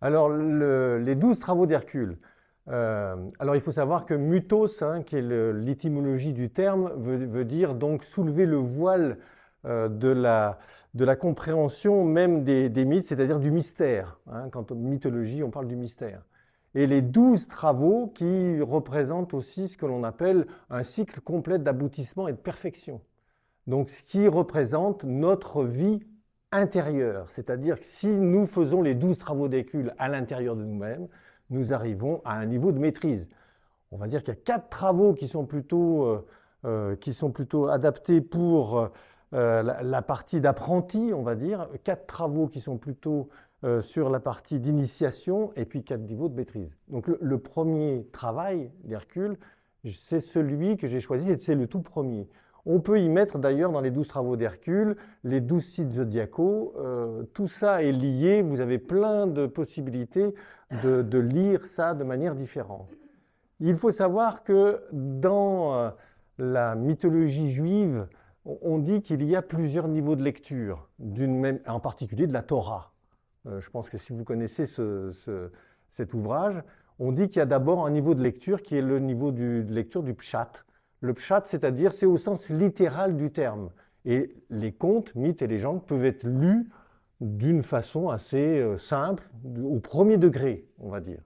Alors, les 12 travaux d'Hercule. Alors, il faut savoir que mutos, qui est l'étymologie du terme, veut dire donc soulever le voile de la compréhension même des mythes, c'est-à-dire du mystère. Quand en mythologie, on parle du mystère. Et les 12 travaux qui représentent aussi ce que l'on appelle un cycle complet d'aboutissement et de perfection. Donc, ce qui représente notre vie intérieure, c'est-à-dire que si nous faisons les 12 travaux d'Hercule à l'intérieur de nous-mêmes, nous arrivons à un niveau de maîtrise. On va dire qu'il y a 4 travaux qui sont plutôt adaptés pour la partie d'apprenti, on va dire, 4 travaux qui sont plutôt sur la partie d'initiation, et puis 4 niveaux de maîtrise. Donc le premier travail d'Hercule, c'est celui que j'ai choisi, et c'est le tout premier. On peut y mettre d'ailleurs dans les 12 travaux d'Hercule, les 12 sites zodiacaux, tout ça est lié, vous avez plein de possibilités de lire ça de manière différente. Il faut savoir que dans la mythologie juive, on dit qu'il y a plusieurs niveaux de lecture, en particulier de la Torah. Je pense que si vous connaissez cet ouvrage, on dit qu'il y a d'abord un niveau de lecture qui est le niveau de lecture du Pshat. Le Pshat, c'est-à-dire, c'est au sens littéral du terme. Et les contes, mythes et légendes peuvent être lus d'une façon assez simple, au premier degré, on va dire.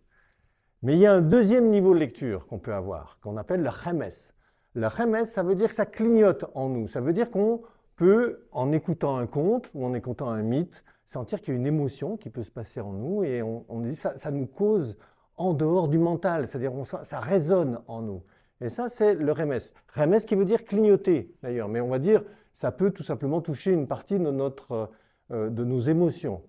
Mais il y a un deuxième niveau de lecture qu'on peut avoir, qu'on appelle le Chemes. Le Chemes, ça veut dire que ça clignote en nous. Ça veut dire qu'on peut, en écoutant un conte ou en écoutant un mythe, sentir qu'il y a une émotion qui peut se passer en nous et on dit ça nous cause en dehors du mental, c'est-à-dire ça résonne en nous. Et ça, c'est le Chemes. Chemes qui veut dire clignoter, d'ailleurs, mais on va dire ça peut tout simplement toucher une partie de nos émotions.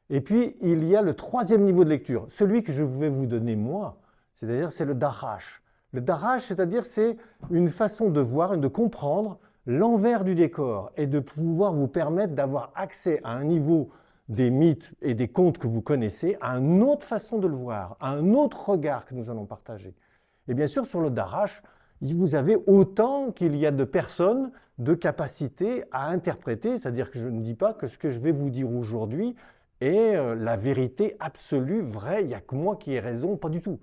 Et puis, il y a le troisième niveau de lecture, celui que je vais vous donner moi, c'est-à-dire c'est le Darash. Le Darash, c'est-à-dire c'est une façon de voir et de comprendre l'envers du décor et de pouvoir vous permettre d'avoir accès à un niveau des mythes et des contes que vous connaissez, à une autre façon de le voir, à un autre regard que nous allons partager. Et bien sûr, sur le Darash, vous avez autant qu'il y a de personnes de capacité à interpréter, c'est-à-dire que je ne dis pas que ce que je vais vous dire aujourd'hui est la vérité absolue, vraie, il n'y a que moi qui ai raison, pas du tout.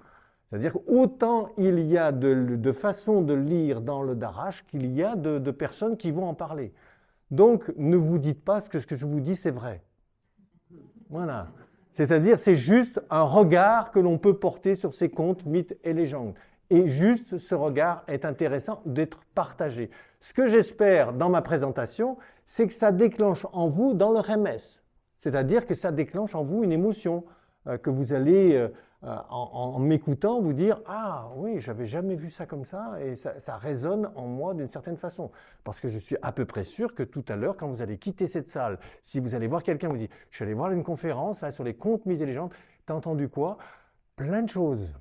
C'est-à-dire qu'autant il y a de façons de lire dans le Darash qu'il y a de personnes qui vont en parler. Donc, ne vous dites pas que ce que je vous dis, c'est vrai. Voilà. C'est-à-dire, c'est juste un regard que l'on peut porter sur ces contes, mythes et légendes. Et juste, ce regard est intéressant d'être partagé. Ce que j'espère dans ma présentation, c'est que ça déclenche en vous dans le Chemes. C'est-à-dire que ça déclenche en vous une émotion, que vous allez, en m'écoutant, vous dire « Ah oui, j'avais jamais vu ça comme ça » et ça résonne en moi d'une certaine façon. Parce que je suis à peu près sûr que tout à l'heure, quand vous allez quitter cette salle, si vous allez voir quelqu'un vous dit « Je suis allé voir une conférence là, sur les contes, mythes et légendes, t'as entendu quoi ?» Plein de choses.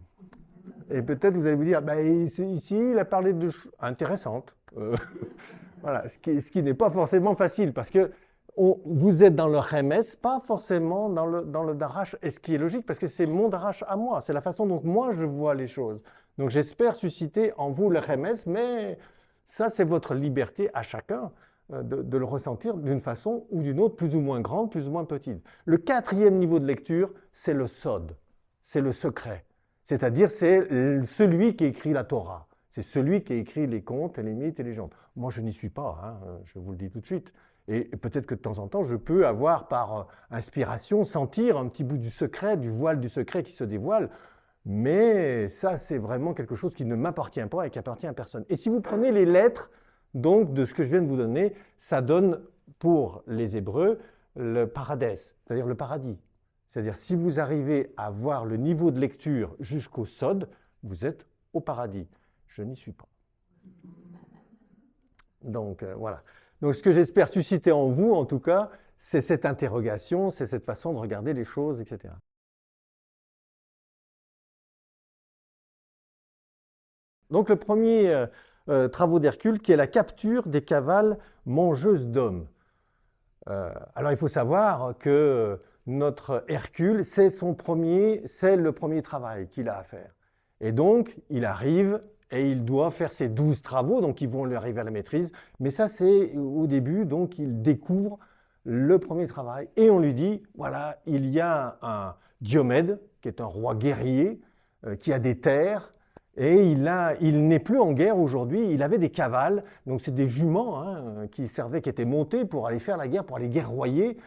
Et peut-être vous allez vous dire bah, « Ici, il a parlé de choses intéressantes. » Voilà, ce qui n'est pas forcément facile parce que vous êtes dans le Chemes, pas forcément dans le Darash, et ce qui est logique parce que c'est mon Darash à moi, c'est la façon dont moi je vois les choses. Donc j'espère susciter en vous le Chemes, mais ça c'est votre liberté à chacun de le ressentir d'une façon ou d'une autre, plus ou moins grande, plus ou moins petite. Le quatrième niveau de lecture, c'est le Sod, c'est le secret, c'est-à-dire c'est celui qui écrit la Torah, c'est celui qui écrit les contes et les mythes et les légendes. Moi je n'y suis pas, je vous le dis tout de suite. Et peut-être que de temps en temps, je peux avoir par inspiration, sentir un petit bout du secret, du voile du secret qui se dévoile. Mais ça, c'est vraiment quelque chose qui ne m'appartient pas et qui appartient à personne. Et si vous prenez les lettres donc, de ce que je viens de vous donner, ça donne pour les Hébreux le paradès, c'est-à-dire le paradis. C'est-à-dire si vous arrivez à voir le niveau de lecture jusqu'au Sod, vous êtes au paradis. Je n'y suis pas. Donc voilà. Donc, ce que j'espère susciter en vous, en tout cas, c'est cette interrogation, c'est cette façon de regarder les choses, etc. Donc, le premier travaux d'Hercule, qui est la capture des cavales mangeuses d'hommes. Alors, il faut savoir que notre Hercule, c'est le premier travail qu'il a à faire. Et donc, il arrive et il doit faire ses 12 travaux, donc ils vont lui arriver à la maîtrise. Mais ça, c'est au début, donc il découvre le premier travail. Et on lui dit, voilà, il y a Diomède, qui est un roi guerrier, qui a des terres, et il n'est plus en guerre aujourd'hui, il avait des cavales, donc c'est des juments hein, qui étaient montés pour aller faire la guerre, pour aller guerroyer,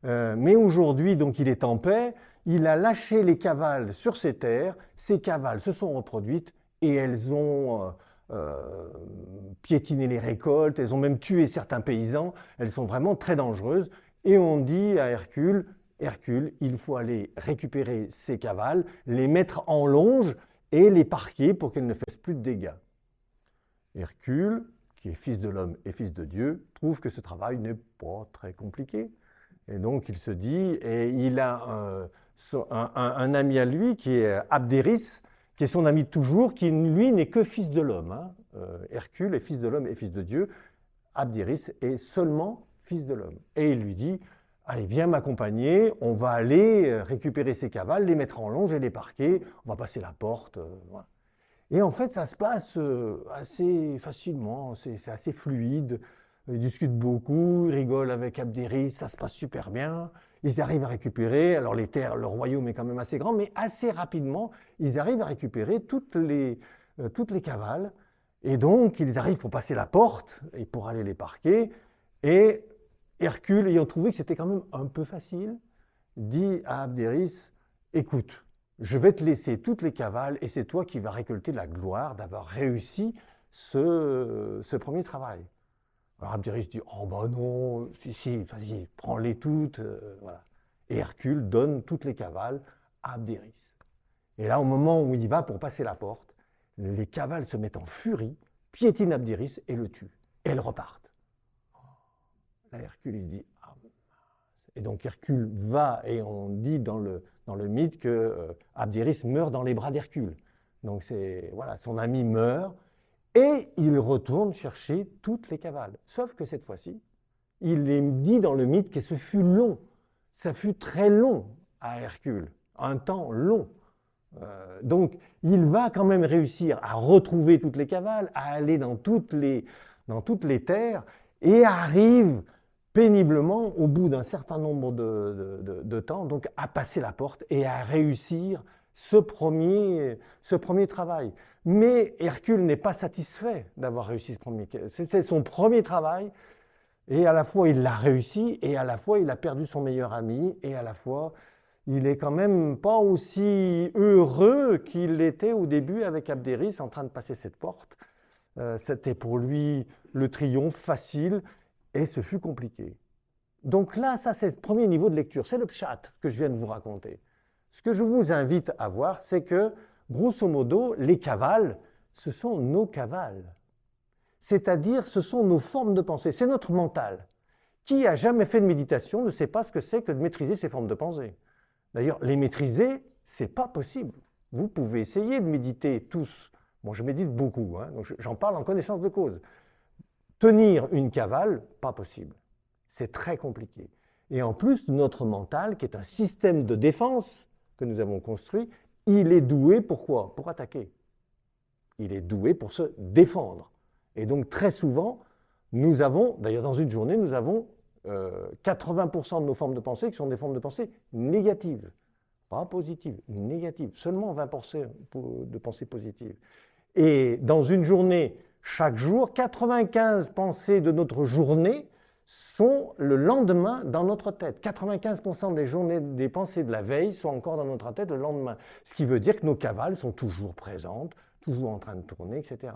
mais aujourd'hui, donc il est en paix, il a lâché les cavales sur ses terres, ces cavales se sont reproduites et elles ont piétiné les récoltes, elles ont même tué certains paysans, elles sont vraiment très dangereuses, et on dit à Hercule, Hercule, il faut aller récupérer ces cavales, les mettre en longe et les parquer pour qu'elles ne fassent plus de dégâts. Hercule, qui est fils de l'homme et fils de Dieu, trouve que ce travail n'est pas très compliqué. Et donc il se dit, et il a un ami à lui qui est Abdéris, qui est son ami de toujours, qui lui n'est que fils de l'homme. Hein. Hercule est fils de l'homme et fils de Dieu. Abdéris est seulement fils de l'homme. Et il lui dit, allez, viens m'accompagner, on va aller récupérer ces cavales, les mettre en longe et les parquer, on va passer la porte. Voilà. Et en fait, ça se passe assez facilement, c'est assez fluide. Ils discutent beaucoup, ils rigolent avec Abdéris, ça se passe super bien. Ils arrivent à récupérer, alors les terres, le royaume est quand même assez grand, mais assez rapidement, ils arrivent à récupérer toutes les cavales. Et donc, ils arrivent pour passer la porte et pour aller les parquer. Et Hercule, ayant trouvé que c'était quand même un peu facile, dit à Abdéris, écoute, je vais te laisser toutes les cavales et c'est toi qui vas récolter la gloire d'avoir réussi ce premier travail. Alors Abdéris dit, oh bah non, si, vas-y, prends-les toutes. Voilà. Et Hercule donne toutes les cavales à Abdéris. Et là, au moment où il va pour passer la porte, les cavales se mettent en furie, piétinent Abdéris et le tuent. Et elles repartent. Là, Hercule, il se dit, ah, et donc Hercule va, et on dit dans le mythe que Abdéris meurt dans les bras d'Hercule. Donc voilà, son ami meurt, et il retourne chercher toutes les cavales. Sauf que cette fois-ci, il est dit dans le mythe que ce fut long. Ça fut très long à Hercule, un temps long. Donc, il va quand même réussir à retrouver toutes les cavales, à aller dans toutes les terres, et arrive péniblement, au bout d'un certain nombre de temps, donc à passer la porte et à réussir ce premier travail. Mais Hercule n'est pas satisfait d'avoir réussi ce premier. C'était son premier travail, et à la fois il l'a réussi, et à la fois il a perdu son meilleur ami, et à la fois il est quand même pas aussi heureux qu'il l'était au début avec Abdéris en train de passer cette porte. C'était pour lui le triomphe facile, et ce fut compliqué. Donc là, ça c'est le premier niveau de lecture, c'est le pshat que je viens de vous raconter. Ce que je vous invite à voir, c'est que, grosso modo, les cavales, ce sont nos cavales. C'est-à-dire, ce sont nos formes de pensée, c'est notre mental. Qui a jamais fait de méditation ne sait pas ce que c'est que de maîtriser ses formes de pensée. D'ailleurs, les maîtriser, c'est pas possible. Vous pouvez essayer de méditer tous. Bon, je médite beaucoup, hein, donc j'en parle en connaissance de cause. Tenir une cavale, pas possible. C'est très compliqué. Et en plus, notre mental, qui est un système de défense que nous avons construit, il est doué pour quoi? Pour attaquer. Il est doué pour se défendre. Et donc, très souvent, nous avons, d'ailleurs dans une journée, nous avons 80% de nos formes de pensée qui sont des formes de pensée négatives. Pas positives, négatives. Seulement 20% de pensée positive. Et dans une journée, chaque jour, 95 pensées de notre journée sont le lendemain dans notre tête. 95% des pensées de la veille sont encore dans notre tête le lendemain. Ce qui veut dire que nos cavales sont toujours présentes, toujours en train de tourner, etc.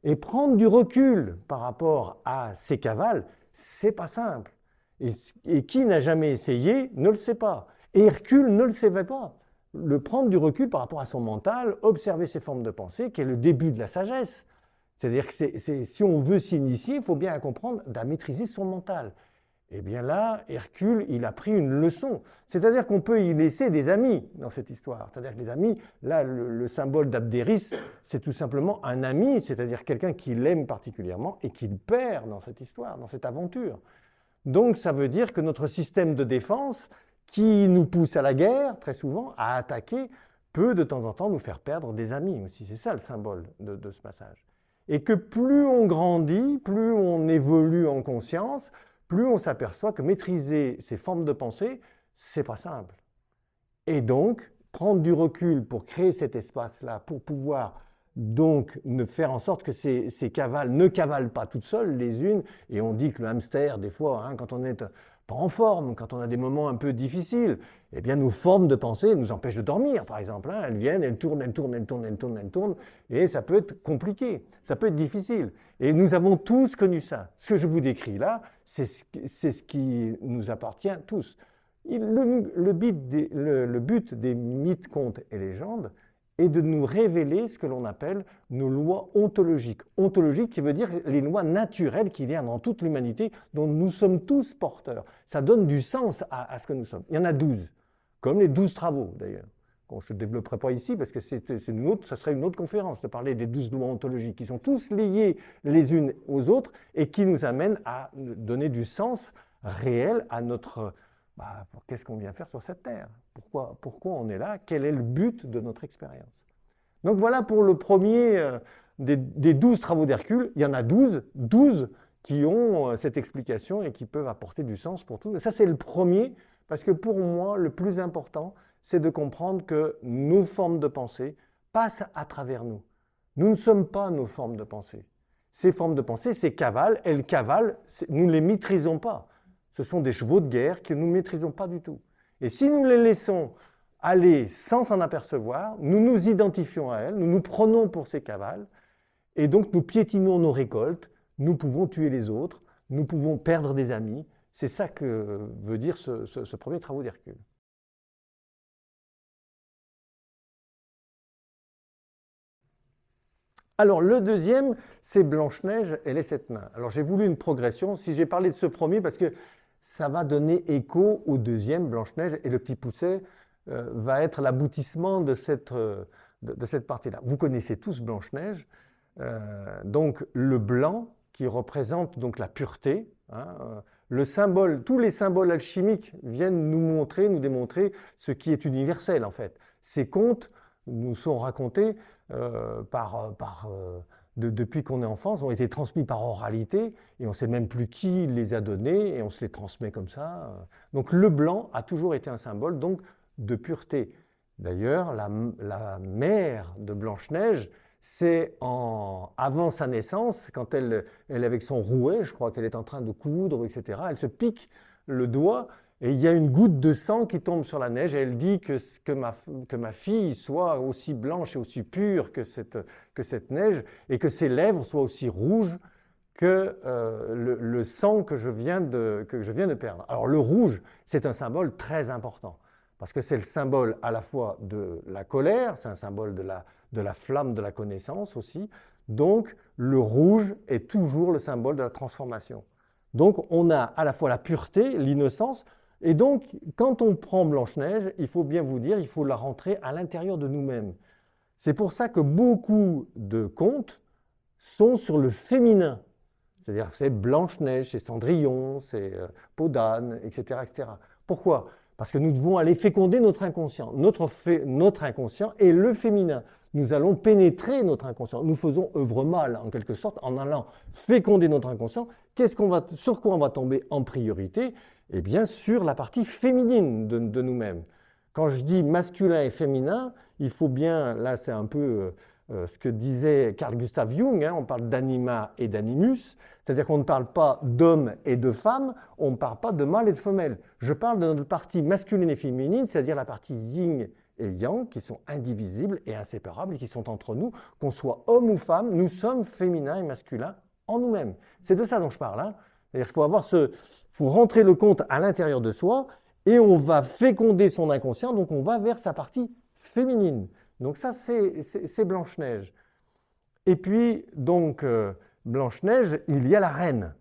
Et prendre du recul par rapport à ces cavales, c'est pas simple. Et qui n'a jamais essayé ne le sait pas. Et Hercule ne le savait pas. Le prendre du recul par rapport à son mental, observer ses formes de pensée, qui est le début de la sagesse. C'est-à-dire que si on veut s'initier, il faut bien comprendre à maîtriser son mental. Et bien là, Hercule, il a pris une leçon. C'est-à-dire qu'on peut y laisser des amis dans cette histoire. C'est-à-dire que les amis, là, le symbole d'Abdéris, c'est tout simplement un ami, c'est-à-dire quelqu'un qui l'aime particulièrement et qu'il perd dans cette histoire, dans cette aventure. Donc ça veut dire que notre système de défense, qui nous pousse à la guerre, très souvent, à attaquer, peut de temps en temps nous faire perdre des amis aussi. C'est ça le symbole de ce passage. Et que plus on grandit, plus on évolue en conscience, plus on s'aperçoit que maîtriser ces formes de pensée, c'est pas simple. Et donc, prendre du recul pour créer cet espace-là, pour pouvoir donc faire en sorte que ces cavales ne cavalent pas toutes seules les unes. Et on dit que le hamster, des fois, hein, quand on n'est pas en forme, quand on a des moments un peu difficiles, eh bien nos formes de pensée nous empêchent de dormir, par exemple. Hein. Elles viennent, elles tournent, elles tournent, elles tournent, elles tournent, elles tournent, et ça peut être compliqué, ça peut être difficile. Et nous avons tous connu ça. Ce que je vous décris là, c'est ce qui nous appartient tous. Le but des mythes, contes et légendes est de nous révéler ce que l'on appelle nos lois ontologiques. Ontologiques qui veut dire les lois naturelles qu'il y a dans toute l'humanité dont nous sommes tous porteurs. Ça donne du sens à ce que nous sommes. Il y en a 12, comme les 12 travaux d'ailleurs. Bon, je ne développerai pas ici parce que ça serait une autre conférence de parler des 12 lois ontologiques qui sont tous liées les unes aux autres et qui nous amènent à donner du sens réel à notre... qu'est-ce qu'on vient faire sur cette terre? Pourquoi on est là? Quel est le but de notre expérience? Donc voilà pour le premier des 12 travaux d'Hercule. Il y en a 12 qui ont cette explication et qui peuvent apporter du sens pour tout. Ça, c'est le premier, parce que pour moi, le plus important, c'est de comprendre que nos formes de pensée passent à travers nous. Nous ne sommes pas nos formes de pensée. Ces formes de pensée, ces cavales, elles cavalent, nous ne les maîtrisons pas. Ce sont des chevaux de guerre que nous ne maîtrisons pas du tout. Et si nous les laissons aller sans s'en apercevoir, nous nous identifions à elles, nous nous prenons pour ces cavales, et donc nous piétinons nos récoltes, nous pouvons tuer les autres, nous pouvons perdre des amis. C'est ça que veut dire ce premier travaux d'Hercule. Alors le deuxième, c'est Blanche-Neige et les 7 nains. Alors j'ai voulu une progression, si j'ai parlé de ce premier, parce que ça va donner écho au deuxième, Blanche-Neige, et le Petit Poucet va être l'aboutissement de cette partie-là. Vous connaissez tous Blanche-Neige, donc le blanc qui représente donc la pureté, hein, le symbole, tous les symboles alchimiques viennent nous démontrer ce qui est universel en fait. Ces contes nous sont racontés depuis qu'on est enfant, ont été transmis par oralité, et on ne sait même plus qui les a donnés, et on se les transmet comme ça. Donc le blanc a toujours été un symbole donc, de pureté. D'ailleurs, la mère de Blanche-Neige, c'est avant sa naissance, quand elle est avec son rouet, je crois qu'elle est en train de coudre, etc., elle se pique le doigt, et il y a une goutte de sang qui tombe sur la neige, et elle dit que ma fille soit aussi blanche et aussi pure que cette neige, et que ses lèvres soient aussi rouges que le sang que je viens de perdre. Alors le rouge, c'est un symbole très important, parce que c'est le symbole à la fois de la colère, c'est un symbole de la flamme de la connaissance aussi, donc le rouge est toujours le symbole de la transformation. Donc on a à la fois la pureté, l'innocence, et donc, quand on prend Blanche-Neige, il faut bien vous dire, il faut la rentrer à l'intérieur de nous-mêmes. C'est pour ça que beaucoup de contes sont sur le féminin. C'est-à-dire, c'est Blanche-Neige, c'est Cendrillon, c'est Peau d'âne, etc., etc. Pourquoi? Parce que nous devons aller féconder notre inconscient. Notre inconscient est le féminin. Nous allons pénétrer notre inconscient. Nous faisons œuvre mâle, en quelque sorte, en allant féconder notre inconscient. Sur quoi on va tomber en priorité? Eh bien, sur la partie féminine de nous-mêmes. Quand je dis masculin et féminin, il faut bien, là c'est un peu ce que disait Carl Gustav Jung, hein, on parle d'anima et d'animus, c'est-à-dire qu'on ne parle pas d'homme et de femme, on ne parle pas de mâle et de femelle. Je parle de notre partie masculine et féminine, c'est-à-dire la partie yin et yang, qui sont indivisibles et inséparables, et qui sont entre nous, qu'on soit homme ou femme, nous sommes féminins et masculins en nous-mêmes. C'est de ça dont je parle, hein. Il faut rentrer le conte à l'intérieur de soi et on va féconder son inconscient, donc on va vers sa partie féminine. Donc ça, c'est Blanche-Neige. Et puis, donc, Blanche-Neige, il y a la reine.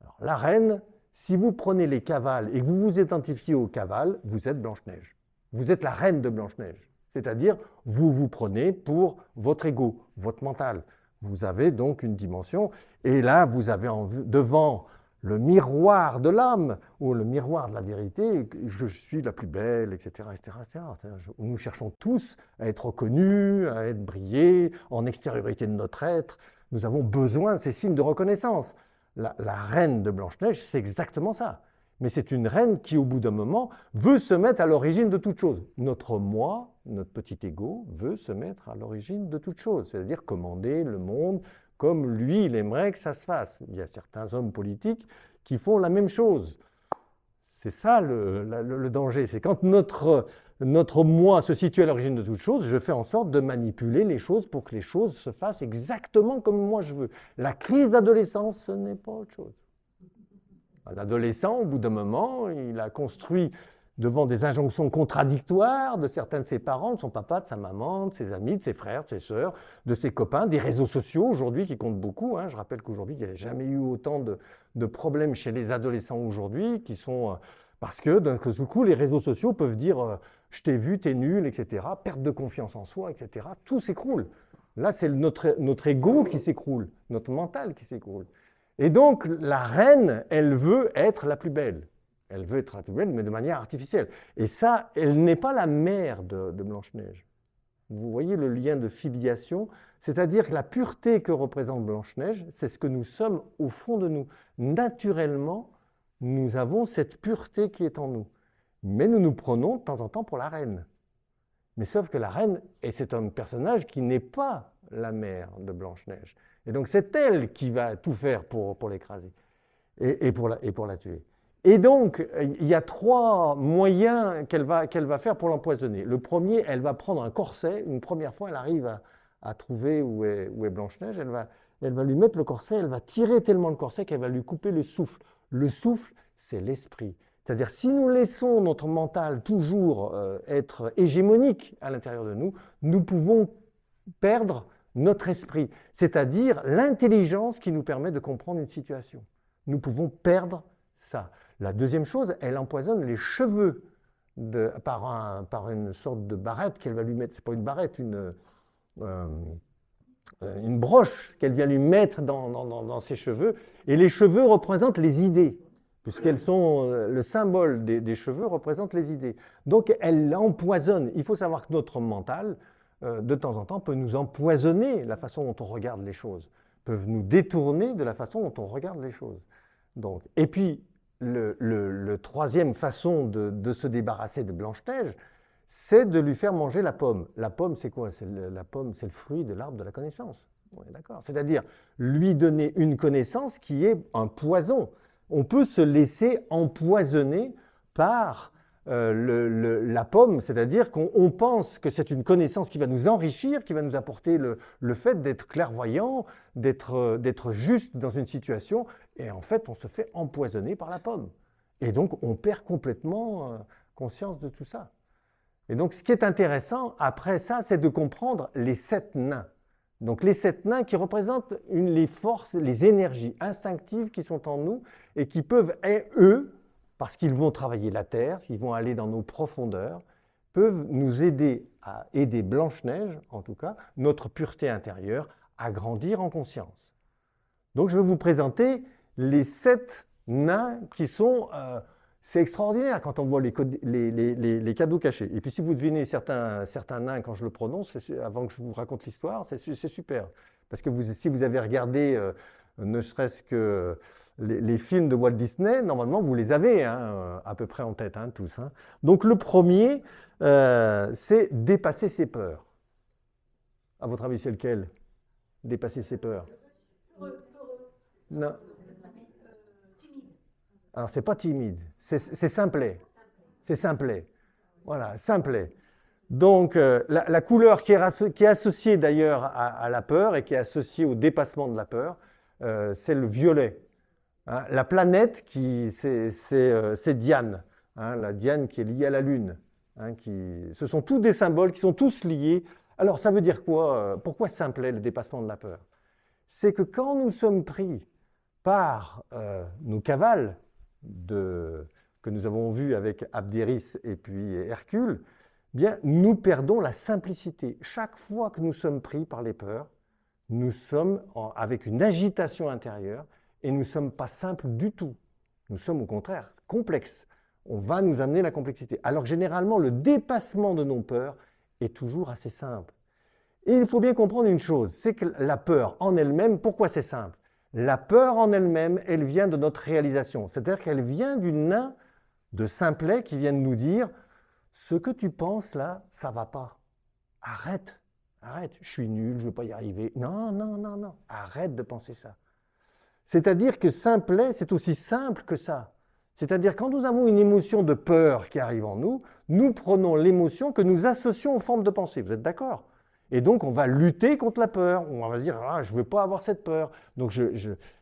Alors, la reine, si vous prenez les cavales et que vous vous identifiez aux cavales, vous êtes Blanche-Neige. Vous êtes la reine de Blanche-Neige. C'est-à-dire, vous vous prenez pour votre ego, votre mental. Vous avez donc une dimension, et là, vous avez devant le miroir de l'âme, ou le miroir de la vérité, je suis la plus belle, etc., etc., etc. Nous cherchons tous à être reconnus, à être brillés, en extériorité de notre être. Nous avons besoin de ces signes de reconnaissance. La reine de Blanche-Neige, c'est exactement ça. Mais c'est une reine qui, au bout d'un moment, veut se mettre à l'origine de toute chose. Notre moi, notre petit ego, veut se mettre à l'origine de toute chose, c'est-à-dire commander le monde comme lui, il aimerait que ça se fasse. Il y a certains hommes politiques qui font la même chose. C'est ça le danger, c'est quand notre moi se situe à l'origine de toute chose, je fais en sorte de manipuler les choses pour que les choses se fassent exactement comme moi je veux. La crise d'adolescence, ce n'est pas autre chose. Un adolescent, au bout d'un moment, il a construit devant des injonctions contradictoires de certains de ses parents, de son papa, de sa maman, de ses amis, de ses frères, de ses sœurs, de ses copains, des réseaux sociaux aujourd'hui qui comptent beaucoup. Je rappelle qu'aujourd'hui, il n'y a jamais eu autant de problèmes chez les adolescents aujourd'hui qui sont... parce que d'un coup, les réseaux sociaux peuvent dire je t'ai vu, t'es nul, etc., perte de confiance en soi, etc., tout s'écroule. Là, c'est notre ego qui s'écroule, notre mental qui s'écroule. Et donc, la reine, elle veut être la plus belle. Elle veut être la plus belle, mais de manière artificielle. Et ça, elle n'est pas la mère de Blanche-Neige. Vous voyez le lien de filiation, c'est-à-dire que la pureté que représente Blanche-Neige, c'est ce que nous sommes au fond de nous. Naturellement, nous avons cette pureté qui est en nous. Mais nous nous prenons de temps en temps pour la reine. Mais sauf que la reine, et c'est un personnage qui n'est pas la mère de Blanche-Neige. Et donc c'est elle qui va tout faire pour l'écraser et pour la tuer. Et donc, il y a 3 moyens qu'elle va faire pour l'empoisonner. Le premier, elle va prendre un corset. Une première fois, elle arrive à trouver où est Blanche-Neige. Elle va lui mettre le corset, elle va tirer tellement le corset qu'elle va lui couper le souffle. Le souffle, c'est l'esprit. C'est-à-dire, si nous laissons notre mental toujours être hégémonique à l'intérieur de nous, nous pouvons perdre notre esprit, c'est-à-dire l'intelligence qui nous permet de comprendre une situation. Nous pouvons perdre ça. La deuxième chose, elle empoisonne les cheveux par une sorte de barrette qu'elle va lui mettre. Ce n'est pas une barrette, une broche qu'elle vient lui mettre dans ses cheveux. Et les cheveux représentent les idées, puisqu'elles sont le symbole des cheveux représente les idées. Donc elle empoisonne. Il faut savoir que notre mental, de temps en temps, peut nous empoisonner la façon dont on regarde les choses, peuvent nous détourner de la façon dont on regarde les choses. Donc, et puis, le troisième façon de se débarrasser de Blanche-Neige, c'est de lui faire manger la pomme. La pomme, c'est quoi? La pomme, c'est le fruit de l'arbre de la connaissance. On est d'accord. C'est-à-dire lui donner une connaissance qui est un poison. On peut se laisser empoisonner par la pomme, c'est-à-dire qu'on pense que c'est une connaissance qui va nous enrichir, qui va nous apporter le fait d'être clairvoyant, d'être juste dans une situation, et en fait on se fait empoisonner par la pomme. Et donc on perd complètement conscience de tout ça. Et donc ce qui est intéressant après ça, c'est de comprendre les 7 nains. Donc les 7 nains qui représentent les forces, les énergies instinctives qui sont en nous et qui peuvent, eux, parce qu'ils vont travailler la terre, s'ils vont aller dans nos profondeurs, peuvent nous aider à aider Blanche-Neige, en tout cas, notre pureté intérieure, à grandir en conscience. Donc je vais vous présenter les 7 nains qui sont... c'est extraordinaire quand on voit les cadeaux cachés. Et puis si vous devinez certains nains quand je le prononce, avant que je vous raconte l'histoire, c'est super. Parce que si vous avez regardé ne serait-ce que les films de Walt Disney, normalement vous les avez à peu près en tête, tous. Donc le premier, c'est dépasser ses peurs. À votre avis, c'est lequel? Dépasser ses peurs. Non. Alors, ce n'est pas timide, c'est simplet. C'est simplet. Voilà, simplet. Donc, la couleur qui est associée d'ailleurs à la peur et qui est associée au dépassement de la peur, c'est le violet. La planète, c'est Diane, la Diane qui est liée à la Lune. Ce sont tous des symboles qui sont tous liés. Alors, ça veut dire quoi? Pourquoi simplet, le dépassement de la peur? C'est que quand nous sommes pris par nos cavales, que nous avons vu avec Abdéris et puis Hercule, bien, nous perdons la simplicité. Chaque fois que nous sommes pris par les peurs, nous sommes avec une agitation intérieure et nous ne sommes pas simples du tout. Nous sommes au contraire complexes. On va nous amener la complexité. Alors que généralement, le dépassement de nos peurs est toujours assez simple. Et il faut bien comprendre une chose, c'est que la peur en elle-même, pourquoi c'est simple? La peur en elle-même, elle vient de notre réalisation. C'est-à-dire qu'elle vient du nain de Simplet qui vient de nous dire « Ce que tu penses là, ça ne va pas. Arrête, arrête, je suis nul, je ne vais pas y arriver. Non, non, non, non, arrête de penser ça. » C'est-à-dire que Simplet, c'est aussi simple que ça. C'est-à-dire quand nous avons une émotion de peur qui arrive en nous, nous prenons l'émotion que nous associons aux formes de pensée. Vous êtes d'accord ? Et donc, on va lutter contre la peur. On va se dire, ah, je ne veux pas avoir cette peur. Donc,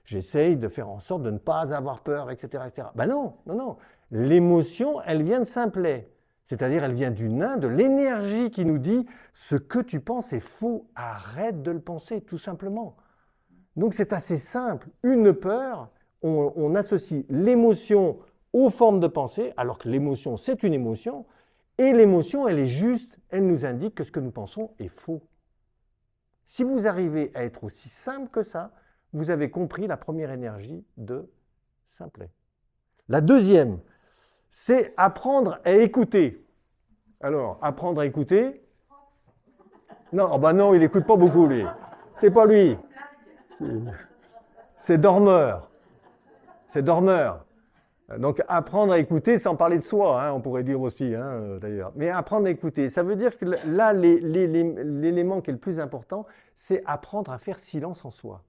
j'essaye de faire en sorte de ne pas avoir peur, etc. etc. Ben non, non, non. L'émotion, elle vient de Simplet. C'est-à-dire, elle vient du nain, de l'énergie qui nous dit, ce que tu penses est faux. Arrête de le penser, tout simplement. Donc, c'est assez simple. Une peur, on associe l'émotion aux formes de pensée, alors que l'émotion, c'est une émotion. Et l'émotion, elle est juste, elle nous indique que ce que nous pensons est faux. Si vous arrivez à être aussi simple que ça, vous avez compris la première énergie de Simplet. La deuxième, c'est apprendre à écouter. Alors, apprendre à écouter. Non, oh ben non, il n'écoute pas beaucoup, lui. C'est pas lui. C'est dormeur. C'est dormeur. Donc, apprendre à écouter sans parler de soi, hein, on pourrait dire aussi, hein, d'ailleurs. Mais apprendre à écouter, ça veut dire que là, l'élément qui est le plus important, c'est apprendre à faire silence en soi.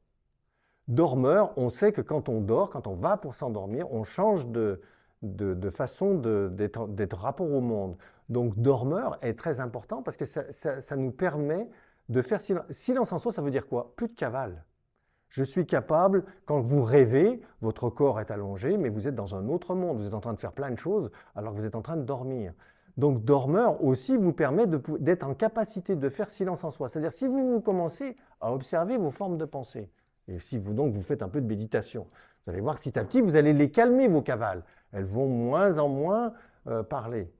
Dormeur, on sait que quand on dort, quand on va pour s'endormir, on change de façon d'être rapport au monde. Donc, dormeur est très important parce que ça nous permet de faire silence. Silence en soi, ça veut dire quoi? Plus de cavale. Je suis capable, quand vous rêvez, votre corps est allongé, mais vous êtes dans un autre monde, vous êtes en train de faire plein de choses alors que vous êtes en train de dormir. Donc dormeur aussi vous permet d'être en capacité de faire silence en soi. C'est-à-dire si vous commencez à observer vos formes de pensée, et si vous faites un peu de méditation, vous allez voir que petit à petit, vous allez les calmer, vos cavales. Elles vont moins en moins parler.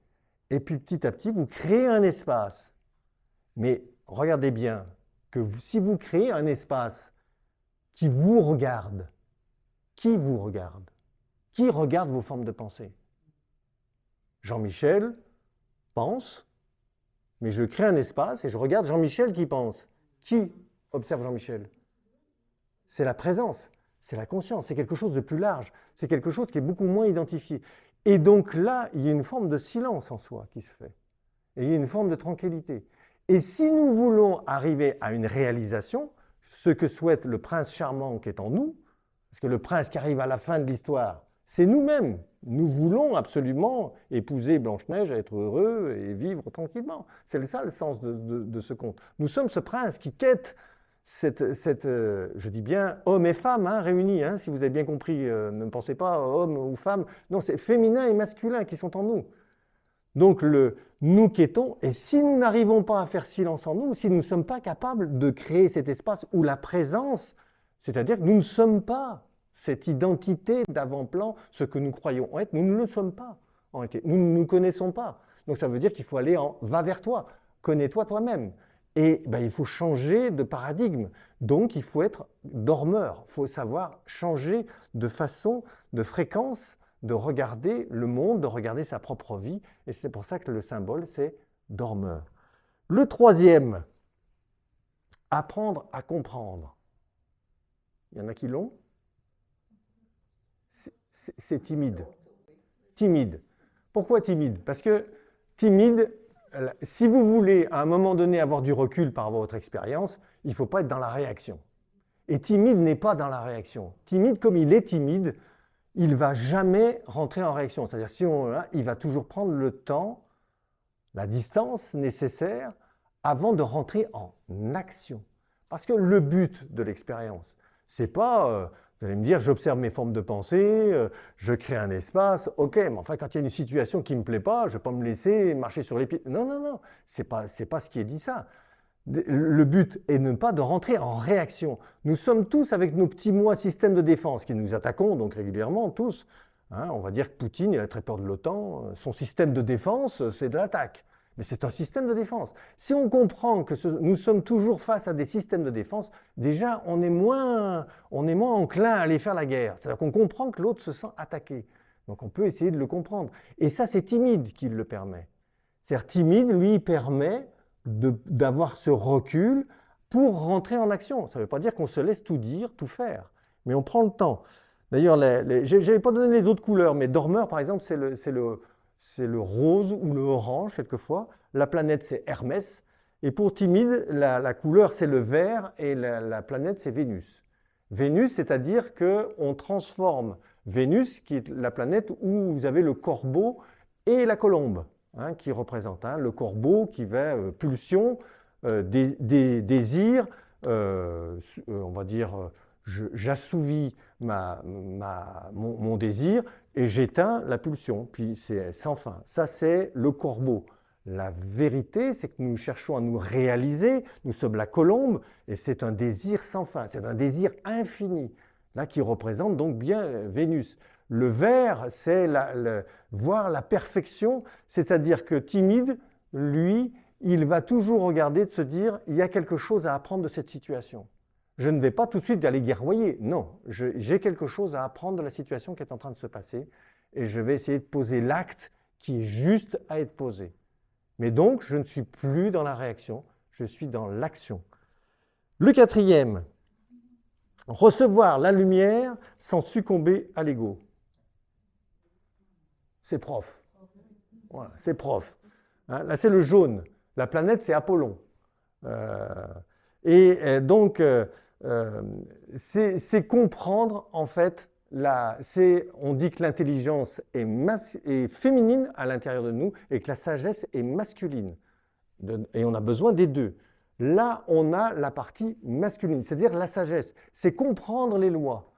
Et puis petit à petit, vous créez un espace. Mais regardez bien que si vous créez un espace qui vous regarde. Qui vous regarde? Qui regarde vos formes de pensée? Jean-Michel pense, mais je crée un espace et je regarde Jean-Michel qui pense. Qui observe Jean-Michel? C'est la présence, c'est la conscience, c'est quelque chose de plus large, c'est quelque chose qui est beaucoup moins identifié. Et donc là, il y a une forme de silence en soi qui se fait. Et il y a une forme de tranquillité. Et si nous voulons arriver à une réalisation, ce que souhaite le prince charmant qui est en nous, parce que le prince qui arrive à la fin de l'histoire, c'est nous-mêmes. Nous voulons absolument épouser Blanche-Neige, être heureux et vivre tranquillement. C'est ça le sens de ce conte. Nous sommes ce prince qui quête je dis bien hommes et femmes réunis, si vous avez bien compris, ne pensez pas hommes ou femmes, non, c'est féminin et masculin qui sont en nous. Donc nous quêtons, et si nous n'arrivons pas à faire silence en nous, si nous ne sommes pas capables de créer cet espace où la présence, c'est-à-dire que nous ne sommes pas cette identité d'avant-plan, ce que nous croyons être, nous ne le sommes pas en réalité, nous ne nous connaissons pas. Donc ça veut dire qu'il faut aller en va vers toi, connais-toi toi-même. Et il faut changer de paradigme, donc il faut être dormeur, il faut savoir changer de façon, de fréquence, de regarder le monde, de regarder sa propre vie, et c'est pour ça que le symbole, c'est dormeur. Le troisième, apprendre à comprendre. Il y en a qui l'ont? C'est timide. Timide. Pourquoi timide? Parce que timide, si vous voulez à un moment donné avoir du recul par rapport à votre expérience, il ne faut pas être dans la réaction. Et timide n'est pas dans la réaction. Timide, comme il est timide, il ne va jamais rentrer en réaction. C'est-à-dire il va toujours prendre le temps, la distance nécessaire avant de rentrer en action. Parce que le but de l'expérience, c'est pas, vous allez me dire, j'observe mes formes de pensée, je crée un espace, ok, mais enfin quand il y a une situation qui ne me plaît pas, je ne vais pas me laisser marcher sur les pieds. Non, non, non, c'est pas ce qui est dit ça. Le but est ne pas de rentrer en réaction. Nous sommes tous avec nos petits moi systèmes de défense qui nous attaquons donc régulièrement, tous. On va dire que Poutine, il a très peur de l'OTAN. Son système de défense, c'est de l'attaque. Mais c'est un système de défense. Si on comprend que nous sommes toujours face à des systèmes de défense, déjà, on est moins enclin à aller faire la guerre. C'est-à-dire qu'on comprend que l'autre se sent attaqué. Donc on peut essayer de le comprendre. Et ça, c'est timide qui le permet. C'est-à-dire timide, lui, permet d'avoir ce recul pour rentrer en action. Ça ne veut pas dire qu'on se laisse tout dire, tout faire. Mais on prend le temps. D'ailleurs, je n'avais pas donné les autres couleurs, mais dormeur, par exemple, c'est le rose ou le orange, quelquefois. La planète, c'est Hermès. Et pour timide, la couleur, c'est le vert, et la planète, c'est Vénus. Vénus, c'est-à-dire qu'on transforme Vénus, qui est la planète où vous avez le corbeau et la colombe, hein, qui représentent le corbeau qui va pulsion, désir, on va dire, j'assouvis mon désir et j'éteins la pulsion, puis c'est sans fin. Ça, c'est le corbeau. La vérité, c'est que nous cherchons à nous réaliser, nous sommes la colombe, et c'est un désir sans fin, c'est un désir infini, là qui représente donc bien Vénus. Le vert, c'est voir la perfection, c'est-à-dire que timide, lui, il va toujours regarder, de se dire, il y a quelque chose à apprendre de cette situation. Je ne vais pas tout de suite aller guerroyer, non, j'ai quelque chose à apprendre de la situation qui est en train de se passer, et je vais essayer de poser l'acte qui est juste à être posé. Mais donc, je ne suis plus dans la réaction, je suis dans l'action. Le quatrième, recevoir la lumière sans succomber à l'ego. C'est prof. Voilà, c'est prof. Hein, là, c'est le jaune. La planète, c'est Apollon. Donc, c'est comprendre, en fait, on dit que l'intelligence est féminine à l'intérieur de nous et que la sagesse est masculine. Et on a besoin des deux. Là, on a la partie masculine, c'est-à-dire la sagesse. C'est comprendre les lois.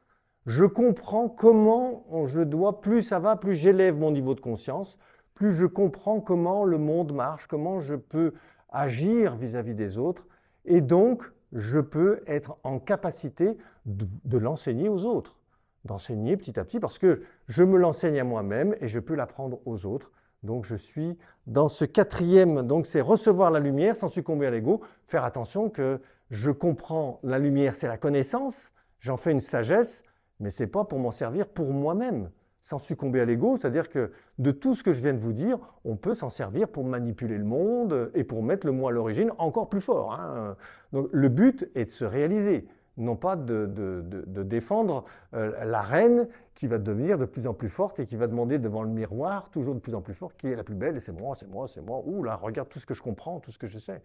Je comprends comment je dois, plus ça va, plus j'élève mon niveau de conscience, plus je comprends comment le monde marche, comment je peux agir vis-à-vis des autres. Et donc, je peux être en capacité de l'enseigner aux autres. D'enseigner petit à petit, parce que je me l'enseigne à moi-même et je peux l'apprendre aux autres. Donc je suis dans ce quatrième, donc c'est recevoir la lumière sans succomber à l'ego, faire attention que je comprends la lumière, c'est la connaissance, j'en fais une sagesse, mais ce n'est pas pour m'en servir pour moi-même, sans succomber à l'ego, c'est-à-dire que de tout ce que je viens de vous dire, on peut s'en servir pour manipuler le monde et pour mettre le moi à l'origine encore plus fort. Hein. Donc le but est de se réaliser, non pas de défendre la reine qui va devenir de plus en plus forte et qui va demander devant le miroir, toujours de plus en plus fort, qui est la plus belle, et c'est moi, c'est moi, c'est moi. Ouh là, regarde tout ce que je comprends, tout ce que je sais.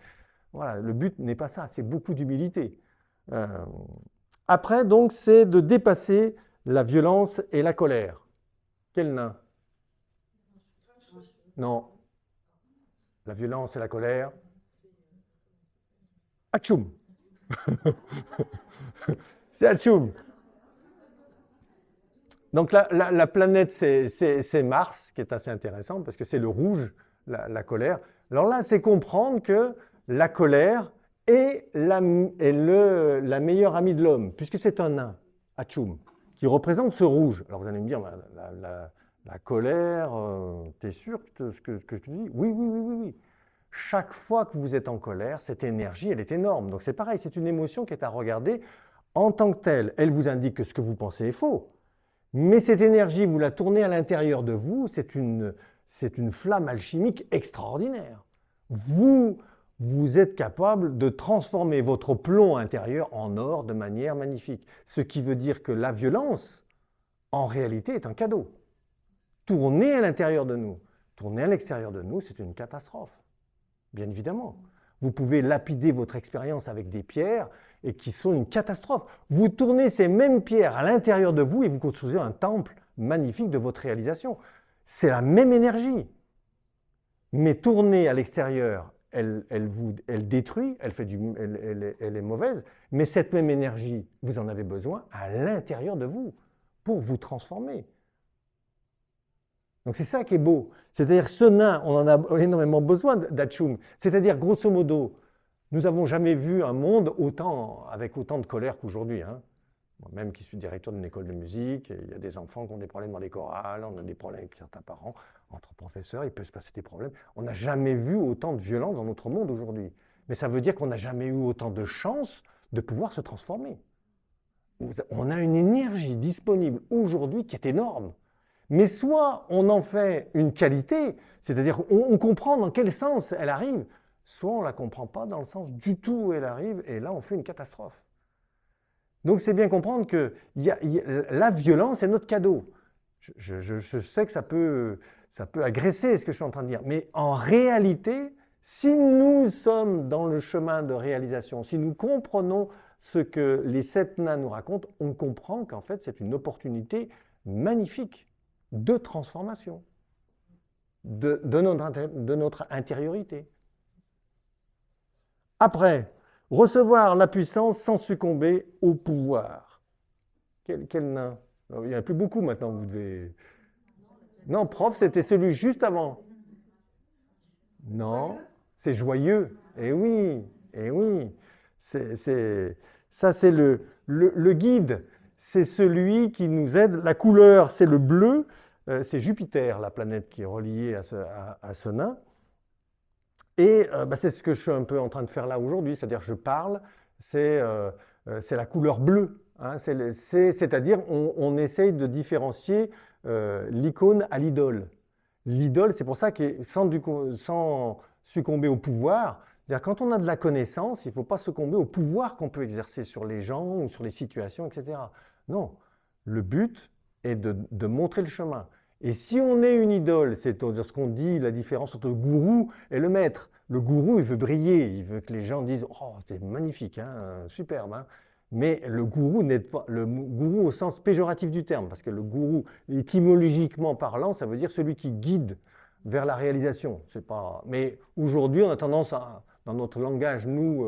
Voilà, le but n'est pas ça, c'est beaucoup d'humilité. Après, donc, c'est de dépasser la violence et la colère. Quel nain? Non. La violence et la colère. Atchoum. C'est Atchoum. Donc la planète, c'est Mars, qui est assez intéressant, parce que c'est le rouge, la colère. Alors là, c'est comprendre que la colère est la meilleure amie de l'homme, puisque c'est un nain, Atchoum, qui représente ce rouge. Alors vous allez me dire, la colère, t'es sûr de ce que tu dis? Oui. Chaque fois que vous êtes en colère, cette énergie, elle est énorme. Donc c'est pareil, c'est une émotion qui est à regarder en tant que telle. Elle vous indique que ce que vous pensez est faux. Mais cette énergie, vous la tournez à l'intérieur de vous, c'est une flamme alchimique extraordinaire. Vous êtes capable de transformer votre plomb intérieur en or de manière magnifique. Ce qui veut dire que la violence, en réalité, est un cadeau. Tourner à l'intérieur de nous, tourner à l'extérieur de nous, c'est une catastrophe. Bien évidemment. Vous pouvez lapider votre expérience avec des pierres et qui sont une catastrophe. Vous tournez ces mêmes pierres à l'intérieur de vous et vous construisez un temple magnifique de votre réalisation. C'est la même énergie. Mais tourner à l'extérieur, elle détruit, elle est mauvaise, mais cette même énergie, vous en avez besoin à l'intérieur de vous pour vous transformer. Donc c'est ça qui est beau. C'est-à-dire ce nain, on en a énormément besoin d'Atchoum. C'est-à-dire, grosso modo, nous n'avons jamais vu un monde avec autant de colère qu'aujourd'hui. Hein. Moi-même qui suis directeur d'une école de musique, il y a des enfants qui ont des problèmes dans les chorales, on a des problèmes avec certains parents, entre professeurs, il peut se passer des problèmes. On n'a jamais vu autant de violence dans notre monde aujourd'hui. Mais ça veut dire qu'on n'a jamais eu autant de chance de pouvoir se transformer. On a une énergie disponible aujourd'hui qui est énorme. Mais soit on en fait une qualité, c'est-à-dire on comprend dans quel sens elle arrive, soit on ne la comprend pas dans le sens du tout où elle arrive, et là on fait une catastrophe. Donc c'est bien comprendre que la violence est notre cadeau. Je sais que ça peut agresser ce que je suis en train de dire, mais en réalité, si nous sommes dans le chemin de réalisation, si nous comprenons ce que les 7 nains nous racontent, on comprend qu'en fait c'est une opportunité magnifique de transformation de notre intériorité. Après, recevoir la puissance sans succomber au pouvoir. Quel nain? Il n'y en a plus beaucoup maintenant, vous devez... Non, prof, c'était celui juste avant. Non, c'est joyeux. Eh oui, eh oui. Ça, c'est le guide. C'est celui qui nous aide. La couleur, c'est le bleu. C'est Jupiter, la planète qui est reliée à ce nain. Et c'est ce que je suis un peu en train de faire là aujourd'hui. C'est-à-dire, je parle, c'est la couleur bleue. Hein, c'est-à-dire, on essaye de différencier l'icône à l'idole. L'idole, c'est pour ça que sans succomber au pouvoir, c'est-à-dire quand on a de la connaissance, il ne faut pas succomber au pouvoir qu'on peut exercer sur les gens ou sur les situations, etc. Non, le but est de montrer le chemin. Et si on est une idole, c'est-à-dire ce qu'on dit, la différence entre le gourou et le maître. Le gourou, il veut briller, il veut que les gens disent « Oh, c'est magnifique, hein, superbe hein ». Mais le gourou n'est pas le gourou au sens péjoratif du terme, parce que le gourou, étymologiquement parlant, ça veut dire celui qui guide vers la réalisation. C'est pas... Mais aujourd'hui, on a tendance à, dans notre langage, nous,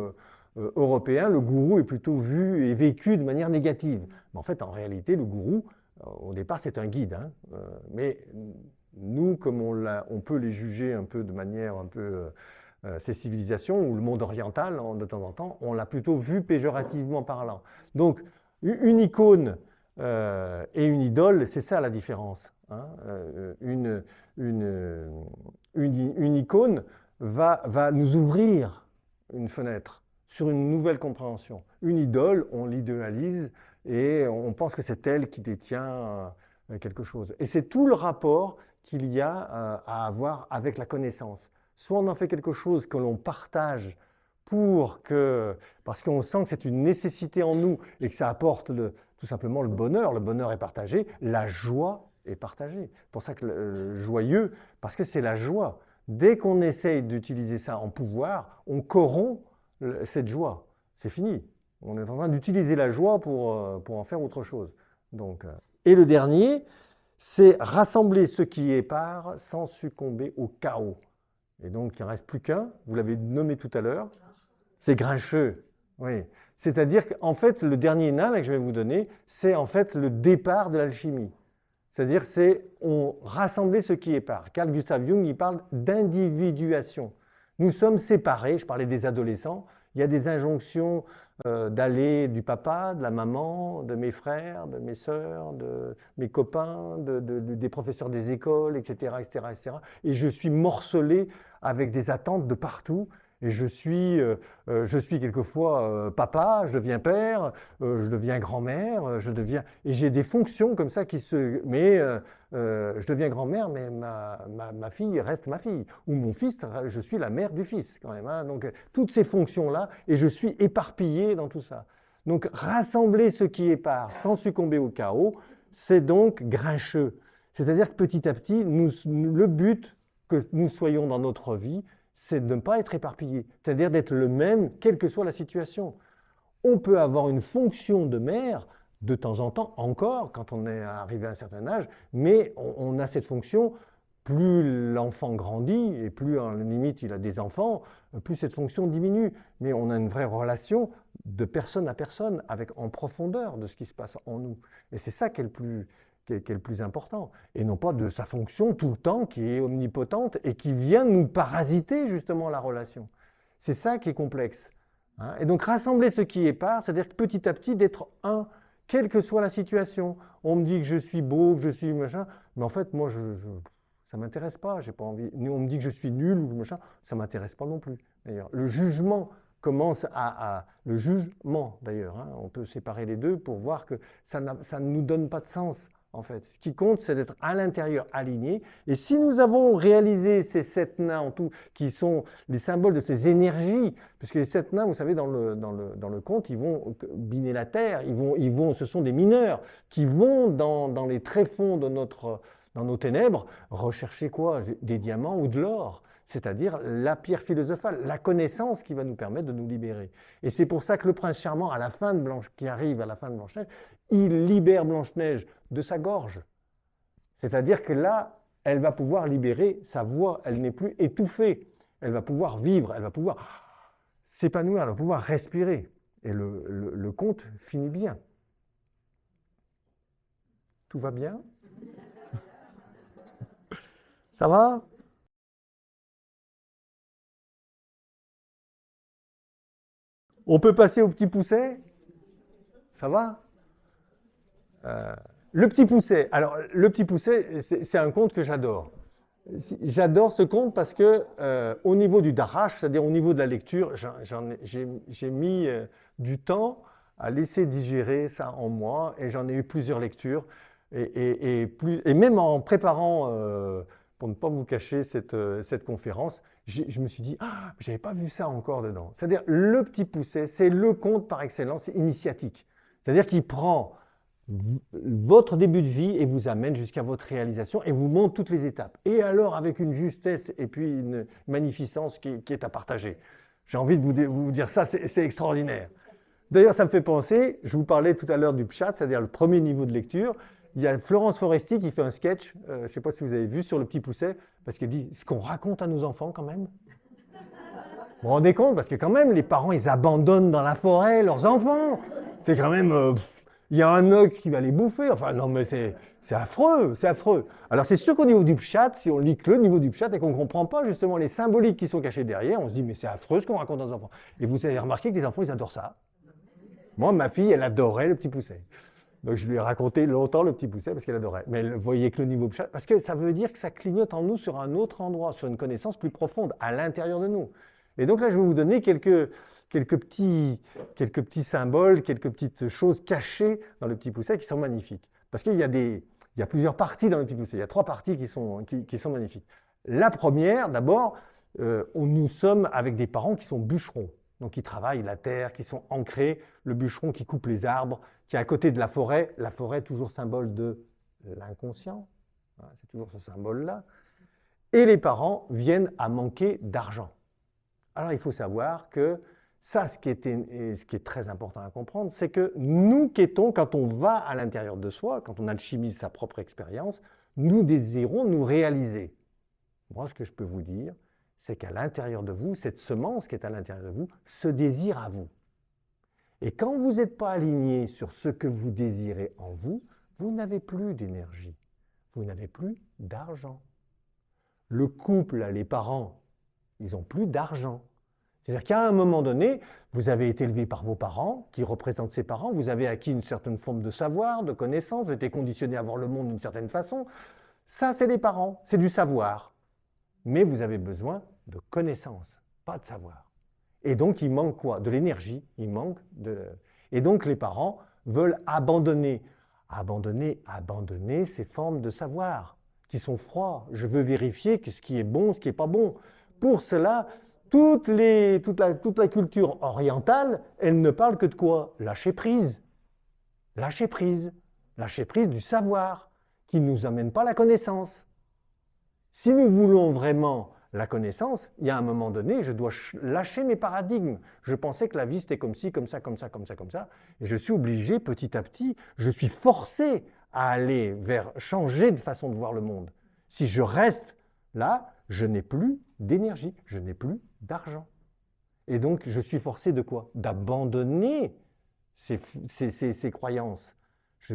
Européens, le gourou est plutôt vu et vécu de manière négative. Mais en fait, en réalité, le gourou, au départ, c'est un guide. Hein, mais nous, comme on peut les juger un peu de manière un peu... ces civilisations, ou le monde oriental, de temps en temps, on l'a plutôt vu péjorativement parlant. Donc, une icône et une idole, c'est ça la différence. Hein. Une icône va nous ouvrir une fenêtre sur une nouvelle compréhension. Une idole, on l'idéalise et on pense que c'est elle qui détient quelque chose. Et c'est tout le rapport qu'il y a à avoir avec la connaissance. Soit on en fait quelque chose que l'on partage parce qu'on sent que c'est une nécessité en nous et que ça apporte tout simplement le bonheur est partagé, la joie est partagée. C'est pour ça que le joyeux, parce que c'est la joie. Dès qu'on essaye d'utiliser ça en pouvoir, on corrompt cette joie. C'est fini. On est en train d'utiliser la joie pour en faire autre chose. Donc, et le dernier, c'est rassembler ce qui est part sans succomber au chaos. Et donc, il n'en reste plus qu'un, vous l'avez nommé tout à l'heure, c'est Grincheux. Oui. C'est-à-dire qu'en fait, le dernier nain là, que je vais vous donner, c'est en fait le départ de l'alchimie. C'est-à-dire c'est rassembler ce qui est part. Carl Gustav Jung, il parle d'individuation. Nous sommes séparés, je parlais des adolescents, il y a des injonctions d'aller du papa, de la maman, de mes frères, de mes sœurs, de mes copains, des professeurs des écoles, etc., etc., etc. Et je suis morcelé avec des attentes de partout. Et je suis quelquefois papa, je deviens père, je deviens grand-mère, et j'ai des fonctions comme ça je deviens grand-mère, mais ma fille reste ma fille. Ou mon fils, je suis la mère du fils quand même. Hein. Donc toutes ces fonctions-là, et je suis éparpillé dans tout ça. Donc rassembler ce qui est part sans succomber au chaos, c'est donc Grincheux. C'est-à-dire que petit à petit, le but que nous soyons dans notre vie, c'est de ne pas être éparpillé, c'est-à-dire d'être le même, quelle que soit la situation. On peut avoir une fonction de mère, de temps en temps, encore, quand on est arrivé à un certain âge, mais on a cette fonction, plus l'enfant grandit, et plus, en limite, il a des enfants, plus cette fonction diminue. Mais on a une vraie relation de personne à personne, en profondeur de ce qui se passe en nous. Et c'est ça qui est le plus important, et non pas de sa fonction tout le temps qui est omnipotente et qui vient nous parasiter justement la relation. C'est ça qui est complexe. Hein. Et donc rassembler ce qui est part, c'est-à-dire que petit à petit d'être un, quelle que soit la situation. On me dit que je suis beau, que je suis machin, mais en fait moi ça ne m'intéresse pas, j'ai pas envie. On me dit que je suis nul ou machin, ça ne m'intéresse pas non plus. D'ailleurs, le jugement commence le jugement d'ailleurs, hein, on peut séparer les deux pour voir que ça ne nous donne pas de sens. en fait. Ce qui compte, c'est d'être à l'intérieur aligné. Et si nous avons réalisé ces 7 nains en tout, qui sont les symboles de ces énergies, puisque les 7 nains, vous savez, dans le conte, ils vont biner la terre, ce sont des mineurs qui vont dans les tréfonds de dans nos ténèbres rechercher quoi? Des diamants ou de l'or. C'est-à-dire la pierre philosophale, la connaissance qui va nous permettre de nous libérer. Et c'est pour ça que le prince charmant, qui arrive à la fin de Blanche-Neige, il libère Blanche-Neige de sa gorge. C'est-à-dire que là, elle va pouvoir libérer sa voix, elle n'est plus étouffée. Elle va pouvoir vivre, elle va pouvoir s'épanouir, elle va pouvoir respirer. Et le conte finit bien. Tout va bien? Ça va? On peut passer au Petit Pousset? Ça va? Le Petit Pousset. Alors, le Petit Pousset, c'est un conte que j'adore. J'adore ce conte parce que, au niveau du darash, c'est-à-dire au niveau de la lecture, j'ai mis du temps à laisser digérer ça en moi et j'en ai eu plusieurs lectures. Et même en préparant, pour ne pas vous cacher cette conférence, je me suis dit, ah, je n'avais pas vu ça encore dedans. C'est-à-dire, le Petit Pousset, c'est le conte par excellence initiatique. C'est-à-dire qu'il prend votre début de vie et vous amène jusqu'à votre réalisation et vous montre toutes les étapes. Et alors, avec une justesse et puis une magnificence qui est à partager. J'ai envie de vous dire ça, c'est extraordinaire. D'ailleurs, ça me fait penser, je vous parlais tout à l'heure du pshat, c'est-à-dire le premier niveau de lecture. Il y a Florence Foresti qui fait un sketch, je ne sais pas si vous avez vu, sur le Petit Pousset, parce qu'elle dit ce qu'on raconte à nos enfants quand même. Vous vous rendez compte? Parce que quand même, les parents, ils abandonnent dans la forêt leurs enfants. C'est quand même... il y a un ogre qui va les bouffer. Enfin, non, mais c'est affreux, c'est affreux. Alors, c'est sûr qu'au niveau du pshat, si on lit que le niveau du pshat et qu'on ne comprend pas justement les symboliques qui sont cachés derrière, on se dit, mais c'est affreux ce qu'on raconte à nos enfants. Et vous avez remarqué que les enfants, ils adorent ça. Moi, ma fille, elle adorait le Petit Pousset. Donc, je lui ai raconté longtemps le Petit Pousset parce qu'elle adorait. Mais vous voyez que le niveau pshat, parce que ça veut dire que ça clignote en nous sur un autre endroit, sur une connaissance plus profonde, à l'intérieur de nous. Et donc là, je vais vous donner quelques petits symboles, quelques petites choses cachées dans le Petit Pousset qui sont magnifiques. Parce qu'il y a plusieurs parties dans le Petit Pousset. Il y a 3 parties qui sont magnifiques. La première, d'abord, nous sommes avec des parents qui sont bûcherons. Donc qui travaillent la terre, qui sont ancrés. Le bûcheron qui coupe les arbres, qui est à côté de la forêt. La forêt, toujours symbole de l'inconscient. C'est toujours ce symbole-là. Et les parents viennent à manquer d'argent. Alors, il faut savoir que ça, ce qui est très important à comprendre, c'est que nous quêtons, quand on va à l'intérieur de soi, quand on alchimise sa propre expérience, nous désirons nous réaliser. Moi, ce que je peux vous dire, c'est qu'à l'intérieur de vous, cette semence qui est à l'intérieur de vous, se désire à vous. Et quand vous n'êtes pas aligné sur ce que vous désirez en vous, vous n'avez plus d'énergie, vous n'avez plus d'argent. Le couple, les parents, ils n'ont plus d'argent. C'est-à-dire qu'à un moment donné, vous avez été élevé par vos parents, qui représentent ces parents, vous avez acquis une certaine forme de savoir, de connaissance, vous avez été conditionné à voir le monde d'une certaine façon. Ça, c'est les parents, c'est du savoir. Mais vous avez besoin de connaissance, pas de savoir. Et donc, il manque quoi? De l'énergie, il manque de... Et donc, les parents veulent abandonner ces formes de savoir qui sont froids. Je veux vérifier que ce qui est bon, ce qui n'est pas bon. Pour cela, toute la culture orientale, elle ne parle que de quoi? Lâcher prise. Lâcher prise. Lâcher prise du savoir qui ne nous amène pas la connaissance. Si nous voulons vraiment la connaissance, il y a un moment donné, je dois lâcher mes paradigmes. Je pensais que la vie c'était comme ci, comme ça, comme ça, comme ça, comme ça. Et je suis obligé petit à petit, je suis forcé à aller vers changer de façon de voir le monde. Si je reste là, je n'ai plus d'énergie, je n'ai plus d'argent. Et donc, je suis forcé de quoi? D'abandonner ces croyances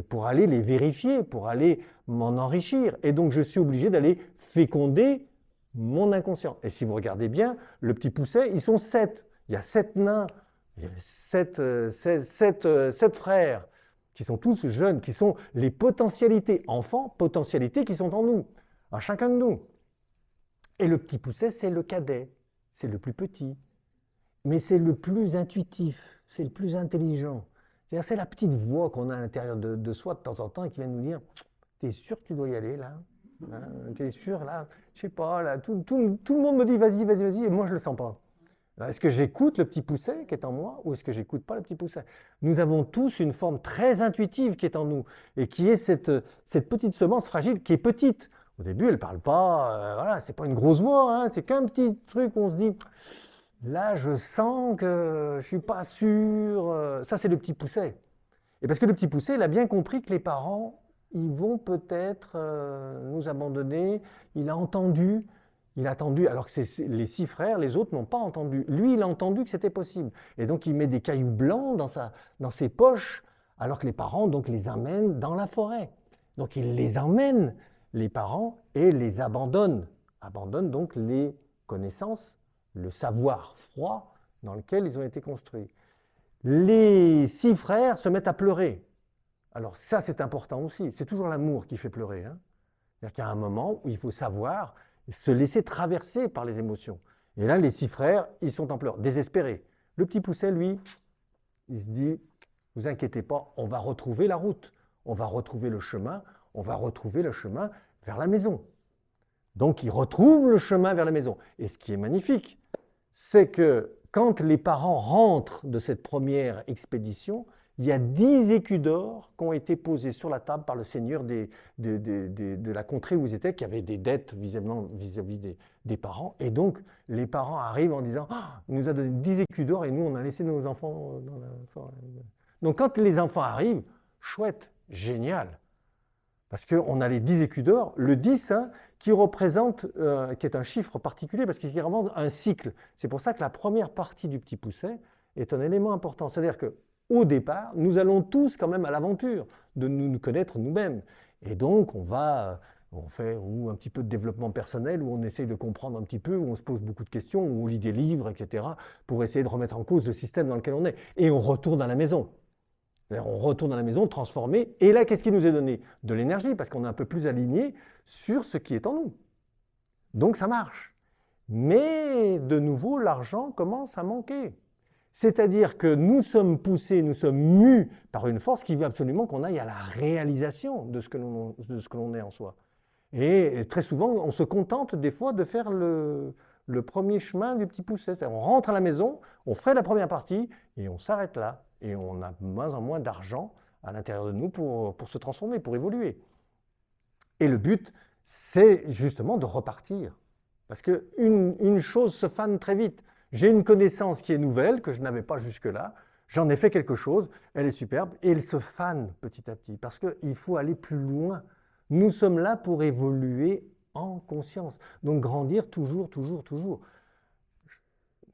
pour aller les vérifier, pour aller m'en enrichir. Et donc, je suis obligé d'aller féconder mon inconscient. Et si vous regardez bien, le Petit Pousset, ils sont 7. Il y a 7 nains, il y a 7 frères, qui sont tous jeunes, qui sont les potentialités, enfants, potentialités qui sont en nous, à chacun de nous. Et le Petit Pousset, c'est le cadet, c'est le plus petit. Mais c'est le plus intuitif, c'est le plus intelligent. C'est-à-dire, c'est la petite voix qu'on a à l'intérieur de soi de temps en temps et qui vient nous dire t'es sûr que tu dois y aller là? Hein, t'es sûr là? Je sais pas, là, tout le monde me dit vas-y, vas-y, vas-y, et moi je le sens pas. Est-ce que j'écoute le petit pousset qui est en moi ou est-ce que j'écoute pas le petit pousset? Nous avons tous une forme très intuitive qui est en nous et qui est cette petite semence fragile qui est petite. Au début, elle ne parle pas, voilà, c'est pas une grosse voix, hein, c'est qu'un petit truc où on se dit là, je sens que je suis pas sûr. Ça, c'est le petit pousset. Et parce que le petit pousset, il a bien compris que les parents, ils vont peut-être nous abandonner. Il a entendu. Il a attendu, alors que les 6 frères, les autres n'ont pas entendu. Lui, il a entendu que c'était possible. Et donc, il met des cailloux blancs dans ses poches, alors que les parents donc, les emmènent dans la forêt. Donc, il les emmène, les parents, et les abandonne. Abandonne donc les connaissances, le savoir froid dans lequel ils ont été construits. Les 6 frères se mettent à pleurer. Alors ça, c'est important aussi. C'est toujours l'amour qui fait pleurer. Hein. C'est-à-dire qu'il y a un moment où il faut savoir se laisser traverser par les émotions. Et là, les 6 frères, ils sont en pleurs, désespérés. Le petit pousset, lui, il se dit, vous inquiétez pas, on va retrouver la route, on va retrouver le chemin vers la maison. Donc, il retrouve le chemin vers la maison. Et ce qui est magnifique, c'est que quand les parents rentrent de cette première expédition, il y a 10 écus d'or qui ont été posés sur la table par le seigneur de la contrée où ils étaient, qui avait des dettes vis-à-vis des parents. Et donc, les parents arrivent en disant « il nous a donné 10 écus d'or et nous, on a laissé nos enfants dans la forêt. » Donc, quand les enfants arrivent, chouette, génial. Parce qu'on a les 10 écus d'or, le 10 hein, qui représente, qui est un chiffre particulier, parce qu'il représente un cycle. C'est pour ça que la première partie du petit pousset est un élément important. C'est-à-dire qu'au départ, nous allons tous quand même à l'aventure de nous connaître nous-mêmes. Et donc, on fait un petit peu de développement personnel, où on essaye de comprendre un petit peu, où on se pose beaucoup de questions, où on lit des livres, etc., pour essayer de remettre en cause le système dans lequel on est. Et on retourne à la maison. On retourne à la maison transformé, et là, qu'est-ce qui nous est donné? De l'énergie, parce qu'on est un peu plus aligné sur ce qui est en nous. Donc ça marche. Mais de nouveau, l'argent commence à manquer. C'est-à-dire que nous sommes poussés, nous sommes mus par une force qui veut absolument qu'on aille à la réalisation de ce que l'on est en soi. Et très souvent, on se contente des fois de faire le premier chemin du petit pousset. On rentre à la maison, on fait la première partie, et on s'arrête là. Et on a de moins en moins d'argent à l'intérieur de nous pour se transformer, pour évoluer. Et le but, c'est justement de repartir. Parce qu'une chose se fane très vite. J'ai une connaissance qui est nouvelle, que je n'avais pas jusque-là, j'en ai fait quelque chose, elle est superbe, et elle se fane petit à petit. Parce qu'il faut aller plus loin. Nous sommes là pour évoluer en conscience. Donc grandir toujours, toujours, toujours.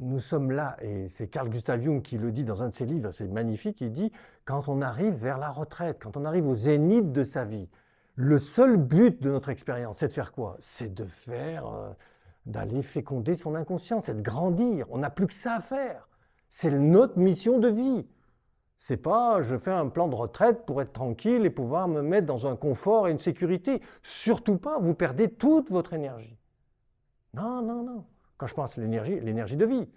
Nous sommes là, et c'est Carl Gustav Jung qui le dit dans un de ses livres, c'est magnifique, il dit « Quand on arrive vers la retraite, quand on arrive au zénith de sa vie, le seul but de notre expérience, c'est de faire quoi? C'est d'aller féconder son inconscient, c'est de grandir. On n'a plus que ça à faire. C'est notre mission de vie. C'est pas je fais un plan de retraite pour être tranquille et pouvoir me mettre dans un confort et une sécurité. Surtout pas, vous perdez toute votre énergie. Non, non, non. Quand je pense à l'énergie de vie,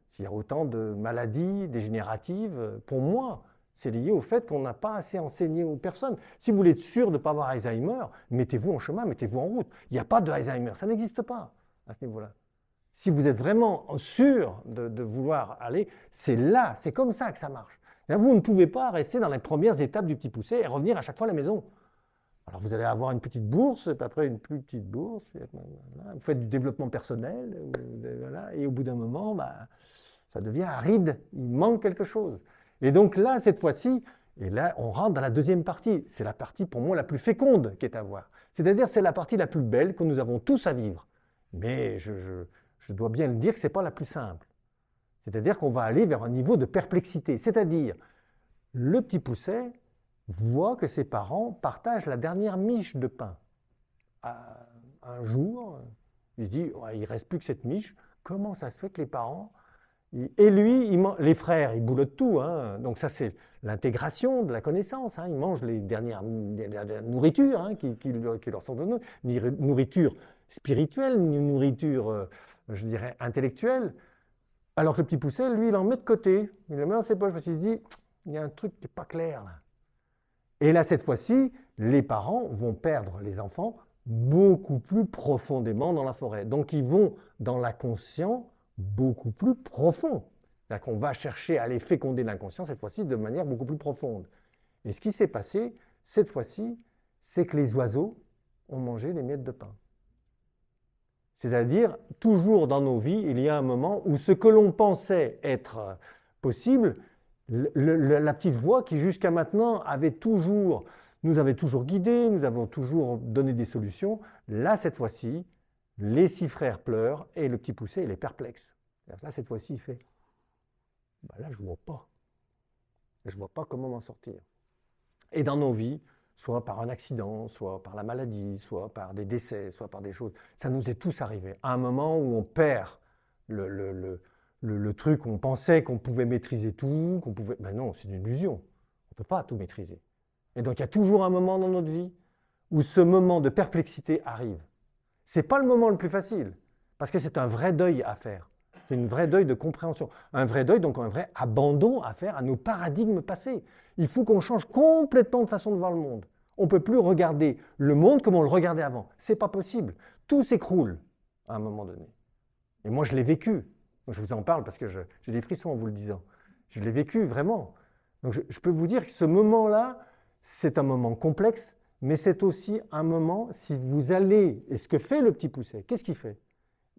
s'il y a autant de maladies dégénératives, pour moi, c'est lié au fait qu'on n'a pas assez enseigné aux personnes. Si vous voulez être sûr de ne pas avoir Alzheimer, mettez-vous en chemin, mettez-vous en route. Il n'y a pas de Alzheimer, ça n'existe pas à ce niveau-là. Si vous êtes vraiment sûr de vouloir aller, c'est là, c'est comme ça que ça marche. Vous ne pouvez pas rester dans les premières étapes du petit pousset et revenir à chaque fois à la maison. Alors vous allez avoir une petite bourse, puis après une plus petite bourse, voilà. Vous faites du développement personnel, voilà, et au bout d'un moment, ça devient aride, il manque quelque chose. Et donc là, cette fois-ci, et là, on rentre dans la deuxième partie. C'est la partie, pour moi, la plus féconde qui est à voir. C'est-à-dire, c'est la partie la plus belle que nous avons tous à vivre. Mais je dois bien le dire que ce n'est pas la plus simple. C'est-à-dire qu'on va aller vers un niveau de perplexité. C'est-à-dire, le petit pousset voit que ses parents partagent la dernière miche de pain. Un jour, il se dit, il ne reste plus que cette miche. Comment ça se fait que les parents... Et lui, les frères, ils boulotent tout. Hein. Donc ça, c'est l'intégration de la connaissance. Hein. Ils mangent les dernières nourritures hein, qui leur sont données. Ni nourriture spirituelle, ni nourriture, je dirais, intellectuelle. Alors que le petit pousset, lui, il en met de côté. Il le met dans ses poches parce qu'il se dit, il y a un truc qui n'est pas clair là. Et là, cette fois-ci, les parents vont perdre les enfants beaucoup plus profondément dans la forêt. Donc ils vont dans l'inconscient beaucoup plus profond. C'est-à-dire qu'on va chercher à aller féconder l'inconscient, cette fois-ci, de manière beaucoup plus profonde. Et ce qui s'est passé, cette fois-ci, c'est que les oiseaux ont mangé les miettes de pain. C'est-à-dire, toujours dans nos vies, il y a un moment où ce que l'on pensait être possible, la petite voix qui jusqu'à maintenant nous avait toujours guidés, nous avons toujours donné des solutions, là, cette fois-ci, les 6 frères pleurent et le petit poussé, il est perplexe. Là, cette fois-ci, il fait « là, je ne vois pas. Je ne vois pas comment m'en sortir. » Et dans nos vies, soit par un accident, soit par la maladie, soit par des décès, soit par des choses. Ça nous est tous arrivé. À un moment où on perd le truc, où on pensait qu'on pouvait maîtriser tout, qu'on pouvait... Ben non, c'est une illusion. On ne peut pas tout maîtriser. Et donc il y a toujours un moment dans notre vie où ce moment de perplexité arrive. Ce n'est pas le moment le plus facile, parce que c'est un vrai deuil à faire. C'est un vrai deuil de compréhension. Un vrai deuil, donc un vrai abandon à faire à nos paradigmes passés. Il faut qu'on change complètement de façon de voir le monde. On ne peut plus regarder le monde comme on le regardait avant. Ce n'est pas possible. Tout s'écroule à un moment donné. Et moi, je l'ai vécu. Je vous en parle parce que j'ai des frissons en vous le disant. Je l'ai vécu vraiment. Donc je peux vous dire que ce moment-là, c'est un moment complexe, mais c'est aussi un moment, si vous allez... Et ce que fait le petit pousset, qu'est-ce qu'il fait ?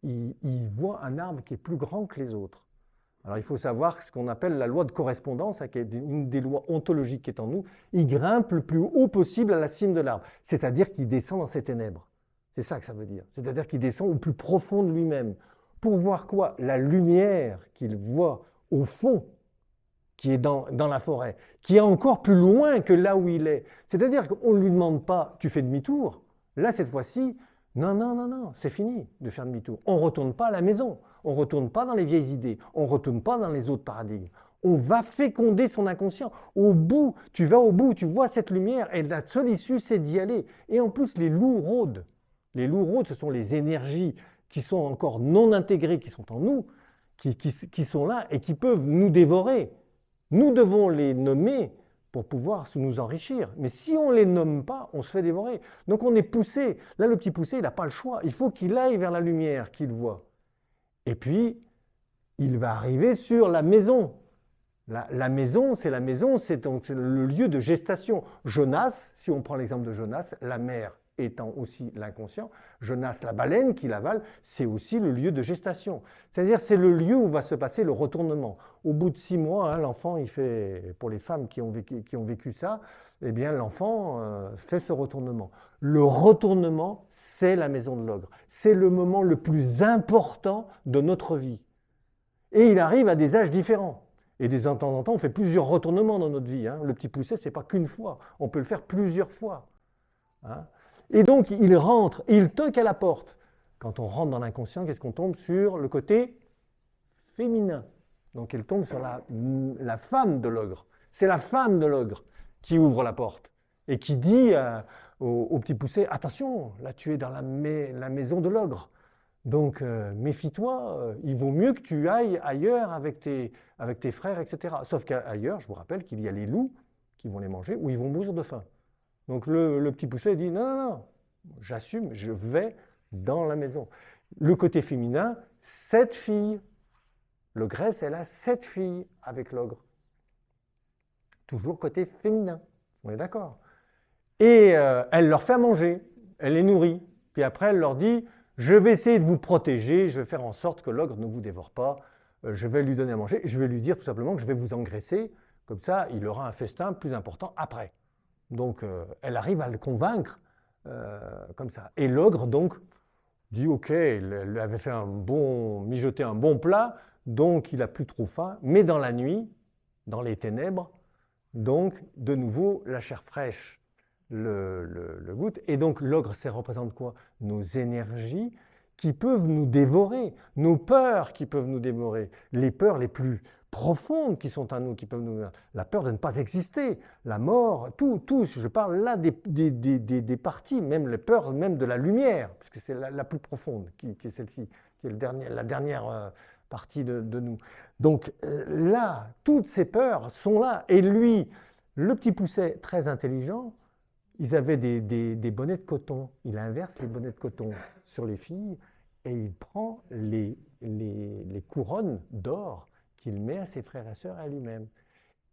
Il voit un arbre qui est plus grand que les autres. Alors il faut savoir ce qu'on appelle la loi de correspondance, qui est une des lois ontologiques qui est en nous. Il grimpe le plus haut possible à la cime de l'arbre, c'est-à-dire qu'il descend dans ses ténèbres. C'est ça que ça veut dire. C'est-à-dire qu'il descend au plus profond de lui-même. Pour voir quoi ? La lumière qu'il voit au fond, qui est dans la forêt, qui est encore plus loin que là où il est. C'est-à-dire qu'on ne lui demande pas « tu fais demi-tour ». Là, cette fois-ci, non, c'est fini de faire demi-tour. On ne retourne pas à la maison, on ne retourne pas dans les vieilles idées, on ne retourne pas dans les autres paradigmes. On va féconder son inconscient. Au bout, tu vas au bout, tu vois cette lumière et la seule issue, c'est d'y aller. Et en plus, les loups rôdent. Les loups rôdent, ce sont les énergies qui sont encore non intégrées, qui sont en nous, qui sont là et qui peuvent nous dévorer. Nous devons les nommer pour pouvoir nous enrichir. Mais si on ne les nomme pas, on se fait dévorer. Donc on est poussé. Là, le petit poussé, il n'a pas le choix. Il faut qu'il aille vers la lumière qu'il voit. Et puis, il va arriver sur la maison. La maison, c'est donc le lieu de gestation. Jonas, si on prend l'exemple de Jonas, la mère étant aussi l'inconscient, Jonas, la baleine qui l'avale, c'est aussi le lieu de gestation. C'est-à-dire c'est le lieu où va se passer le retournement. Au bout de 6 mois, l'enfant, il fait, pour les femmes qui ont vécu ça, eh bien l'enfant fait ce retournement. Le retournement, c'est la maison de l'ogre. C'est le moment le plus important de notre vie. Et il arrive à des âges différents. Et de temps en temps, on fait plusieurs retournements dans notre vie. Le petit pousset, ce n'est pas qu'une fois. On peut le faire plusieurs fois. Et donc, il rentre, et il toque à la porte. Quand on rentre dans l'inconscient, qu'est-ce qu'on tombe sur le côté féminin. Donc, il tombe sur la femme de l'ogre. C'est la femme de l'ogre qui ouvre la porte et qui dit au petit pousset, « Attention, là, tu es dans la maison de l'ogre. Donc, méfie-toi, il vaut mieux que tu ailles ailleurs avec tes frères, etc. » Sauf qu'ailleurs, je vous rappelle qu'il y a les loups qui vont les manger ou ils vont mourir de faim. Donc le petit pousset dit « Non, j'assume, je vais dans la maison. » Le côté féminin, 7 filles. L'ogresse, elle a 7 filles avec l'ogre. Toujours côté féminin, on est d'accord. Et elle leur fait à manger, elle les nourrit. Puis après, elle leur dit « Je vais essayer de vous protéger, je vais faire en sorte que l'ogre ne vous dévore pas. Je vais lui donner à manger, je vais lui dire tout simplement que je vais vous engraisser. Comme ça, il aura un festin plus important après. » Donc, elle arrive à le convaincre comme ça. Et l'ogre, donc, dit « Ok, il avait fait mijoté un bon plat, donc il n'a plus trop faim. » Mais dans la nuit, dans les ténèbres, donc, de nouveau, la chair fraîche le goûte. Et donc, l'ogre, ça représente quoi? Nos énergies qui peuvent nous dévorer, nos peurs qui peuvent nous dévorer, les peurs les plus profondes qui sont en nous, qui peuvent nous... La peur de ne pas exister, la mort, tout, je parle là des parties, même les peurs même de la lumière, puisque c'est la plus profonde qui est celle-ci, qui est la dernière partie de nous. Donc là, toutes ces peurs sont là, et lui, le petit pousset très intelligent, ils avaient des bonnets de coton. Il inverse les bonnets de coton sur les filles et il prend les couronnes d'or qu'il met à ses frères et sœurs et à lui-même.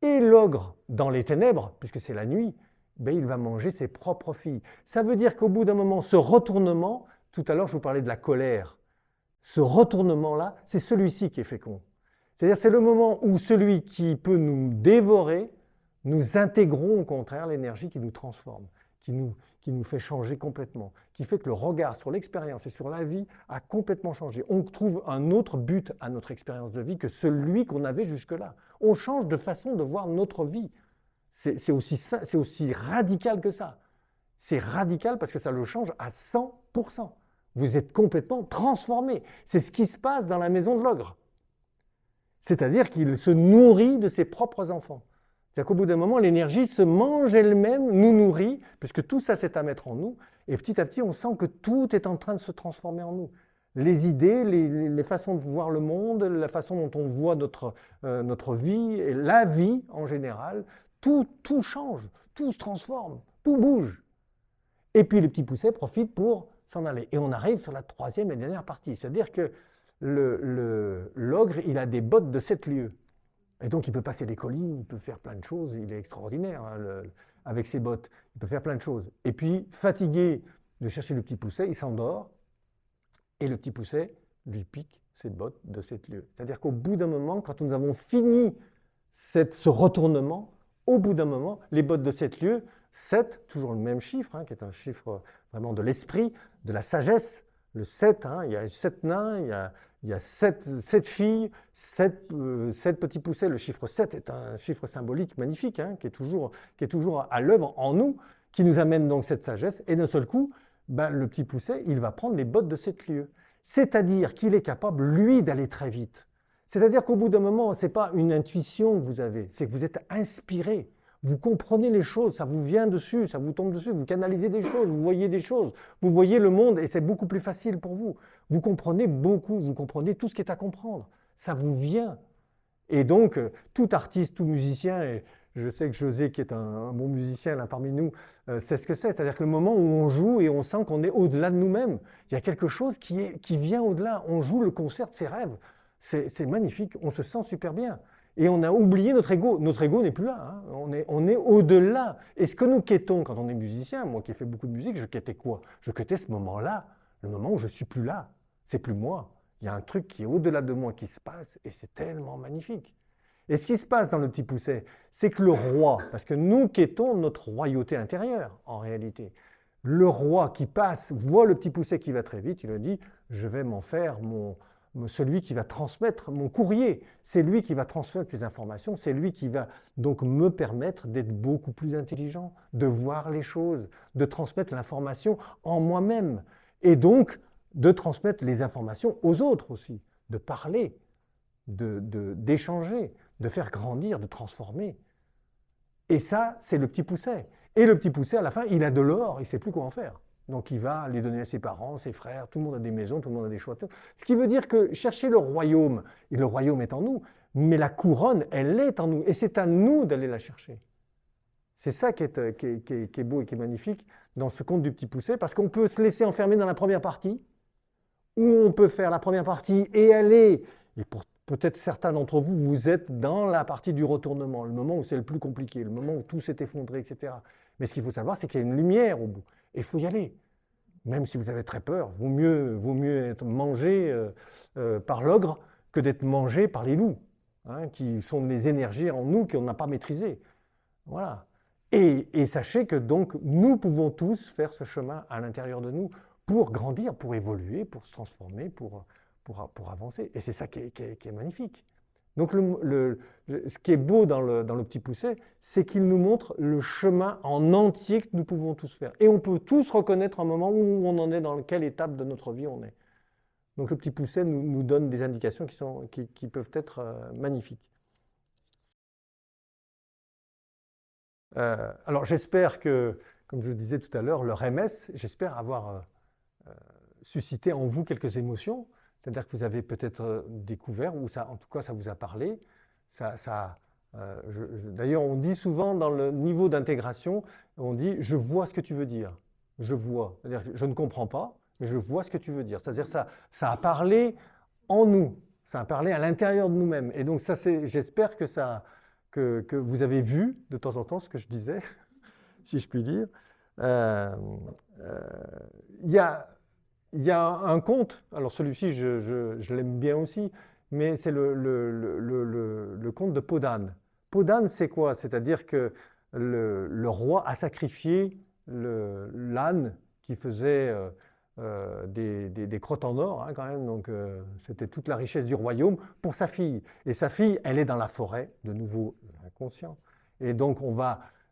Et l'ogre, dans les ténèbres, puisque c'est la nuit, ben, il va manger ses propres filles. Ça veut dire qu'au bout d'un moment, ce retournement, tout à l'heure je vous parlais de la colère, ce retournement-là, c'est celui-ci qui est fécond. C'est-à-dire c'est le moment où celui qui peut nous dévorer, nous intégrons au contraire l'énergie qui nous transforme, qui nous fait changer complètement, qui fait que le regard sur l'expérience et sur la vie a complètement changé. On trouve un autre but à notre expérience de vie que celui qu'on avait jusque-là. On change de façon de voir notre vie. C'est aussi radical que ça. C'est radical parce que ça le change à 100%. Vous êtes complètement transformé. C'est ce qui se passe dans la maison de l'ogre. C'est-à-dire qu'il se nourrit de ses propres enfants. C'est-à-dire qu'au bout d'un moment, l'énergie se mange elle-même, nous nourrit, puisque tout ça c'est à mettre en nous, et petit à petit on sent que tout est en train de se transformer en nous. Les idées, les façons de voir le monde, la façon dont on voit notre vie, et la vie en général, tout change, tout se transforme, tout bouge. Et puis les petits poussets profitent pour s'en aller. Et on arrive sur la troisième et dernière partie, c'est-à-dire que l'ogre, il a des bottes de 7 lieues. Et donc il peut passer des collines, il peut faire plein de choses, il est extraordinaire hein, avec ses bottes, il peut faire plein de choses. Et puis, fatigué de chercher le petit pousset, il s'endort, et le petit pousset lui pique ses bottes de 7 lieues. C'est-à-dire qu'au bout d'un moment, quand nous avons fini ce retournement, au bout d'un moment, les bottes de 7 lieues, 7, toujours le même chiffre, hein, qui est un chiffre vraiment de l'esprit, de la sagesse, le 7, hein, il y a 7 nains, il y a 7 filles, 7 petits poussets. Le chiffre 7 est un chiffre symbolique magnifique, hein, qui est toujours à l'œuvre en nous, qui nous amène donc cette sagesse. Et d'un seul coup, ben, le petit pousset, il va prendre les bottes de 7 lieues. C'est-à-dire qu'il est capable, lui, d'aller très vite. C'est-à-dire qu'au bout d'un moment, ce n'est pas une intuition que vous avez, c'est que vous êtes inspiré. Vous comprenez les choses, ça vous vient dessus, ça vous tombe dessus, vous canalisez des choses, vous voyez des choses, vous voyez le monde et c'est beaucoup plus facile pour vous. Vous comprenez beaucoup, vous comprenez tout ce qui est à comprendre. Ça vous vient. Et donc, tout artiste, tout musicien, et je sais que José, qui est un bon musicien là parmi nous, sait ce que c'est. C'est-à-dire que le moment où on joue et on sent qu'on est au-delà de nous-mêmes, il y a quelque chose qui vient au-delà. On joue le concert de ses rêves. C'est magnifique, on se sent super bien. Et on a oublié notre ego. Notre ego n'est plus là. Hein. On est au-delà. Et ce que nous quêtons quand on est musicien, moi qui ai fait beaucoup de musique, je quêtais quoi? Je quêtais ce moment-là, le moment où je ne suis plus là. C'est plus moi. Il y a un truc qui est au-delà de moi qui se passe et c'est tellement magnifique. Et ce qui se passe dans le petit pousset, c'est que le roi, parce que nous quêtons notre royauté intérieure en réalité, le roi qui passe voit le petit pousset qui va très vite, il lui dit « je vais m'en faire celui qui va transmettre mon courrier, c'est lui qui va transmettre les informations, c'est lui qui va donc me permettre d'être beaucoup plus intelligent, de voir les choses, de transmettre l'information en moi-même et donc de transmettre les informations aux autres aussi, de parler, d'échanger, de faire grandir, de transformer. Et ça, c'est le petit pousset. Et le petit pousset, à la fin, il a de l'or, il ne sait plus quoi en faire. Donc il va les donner à ses parents, ses frères, tout le monde a des maisons, tout le monde a des choix. Ce qui veut dire que chercher le royaume, et le royaume est en nous, mais la couronne, elle est en nous, et c'est à nous d'aller la chercher. C'est ça qui est beau et qui est magnifique dans ce conte du petit pousset, parce qu'on peut se laisser enfermer dans la première partie, ou on peut faire la première partie et aller, et pour peut-être certains d'entre vous, vous êtes dans la partie du retournement, le moment où c'est le plus compliqué, le moment où tout s'est effondré, etc. Mais ce qu'il faut savoir, c'est qu'il y a une lumière au bout. Et il faut y aller. Même si vous avez très peur, vaut mieux être mangé par l'ogre que d'être mangé par les loups, hein, qui sont les énergies en nous qu'on n'a pas maîtrisées. Voilà. Et sachez que donc nous pouvons tous faire ce chemin à l'intérieur de nous pour grandir, pour évoluer, pour se transformer, pour avancer. Et c'est ça qui est magnifique. Donc ce qui est beau dans le petit pousset, c'est qu'il nous montre le chemin en entier que nous pouvons tous faire. Et on peut tous reconnaître un moment où on en est, dans quelle étape de notre vie on est. Donc le petit pousset nous donne des indications qui peuvent être magnifiques. Alors j'espère que, comme je vous disais tout à l'heure, leur MS, j'espère avoir suscité en vous quelques émotions. C'est-à-dire que vous avez peut-être découvert, ou ça, en tout cas ça vous a parlé, ça D'ailleurs, on dit souvent dans le niveau d'intégration, on dit « je vois ce que tu veux dire ». Je vois, c'est-à-dire que je ne comprends pas, mais je vois ce que tu veux dire. C'est-à-dire que ça a parlé en nous, ça a parlé à l'intérieur de nous-mêmes. Et donc ça, j'espère que vous avez vu de temps en temps ce que je disais, si je puis dire. Il y a un conte, alors celui-ci je l'aime bien aussi, mais c'est le conte de Peau d'âne. Peau d'âne, c'est quoi? C'est-à-dire que le roi a sacrifié l'âne qui faisait des crottes en or, hein, quand même, donc c'était toute la richesse du royaume pour sa fille. Et sa fille, elle est dans la forêt, de nouveau l'inconscient. Et donc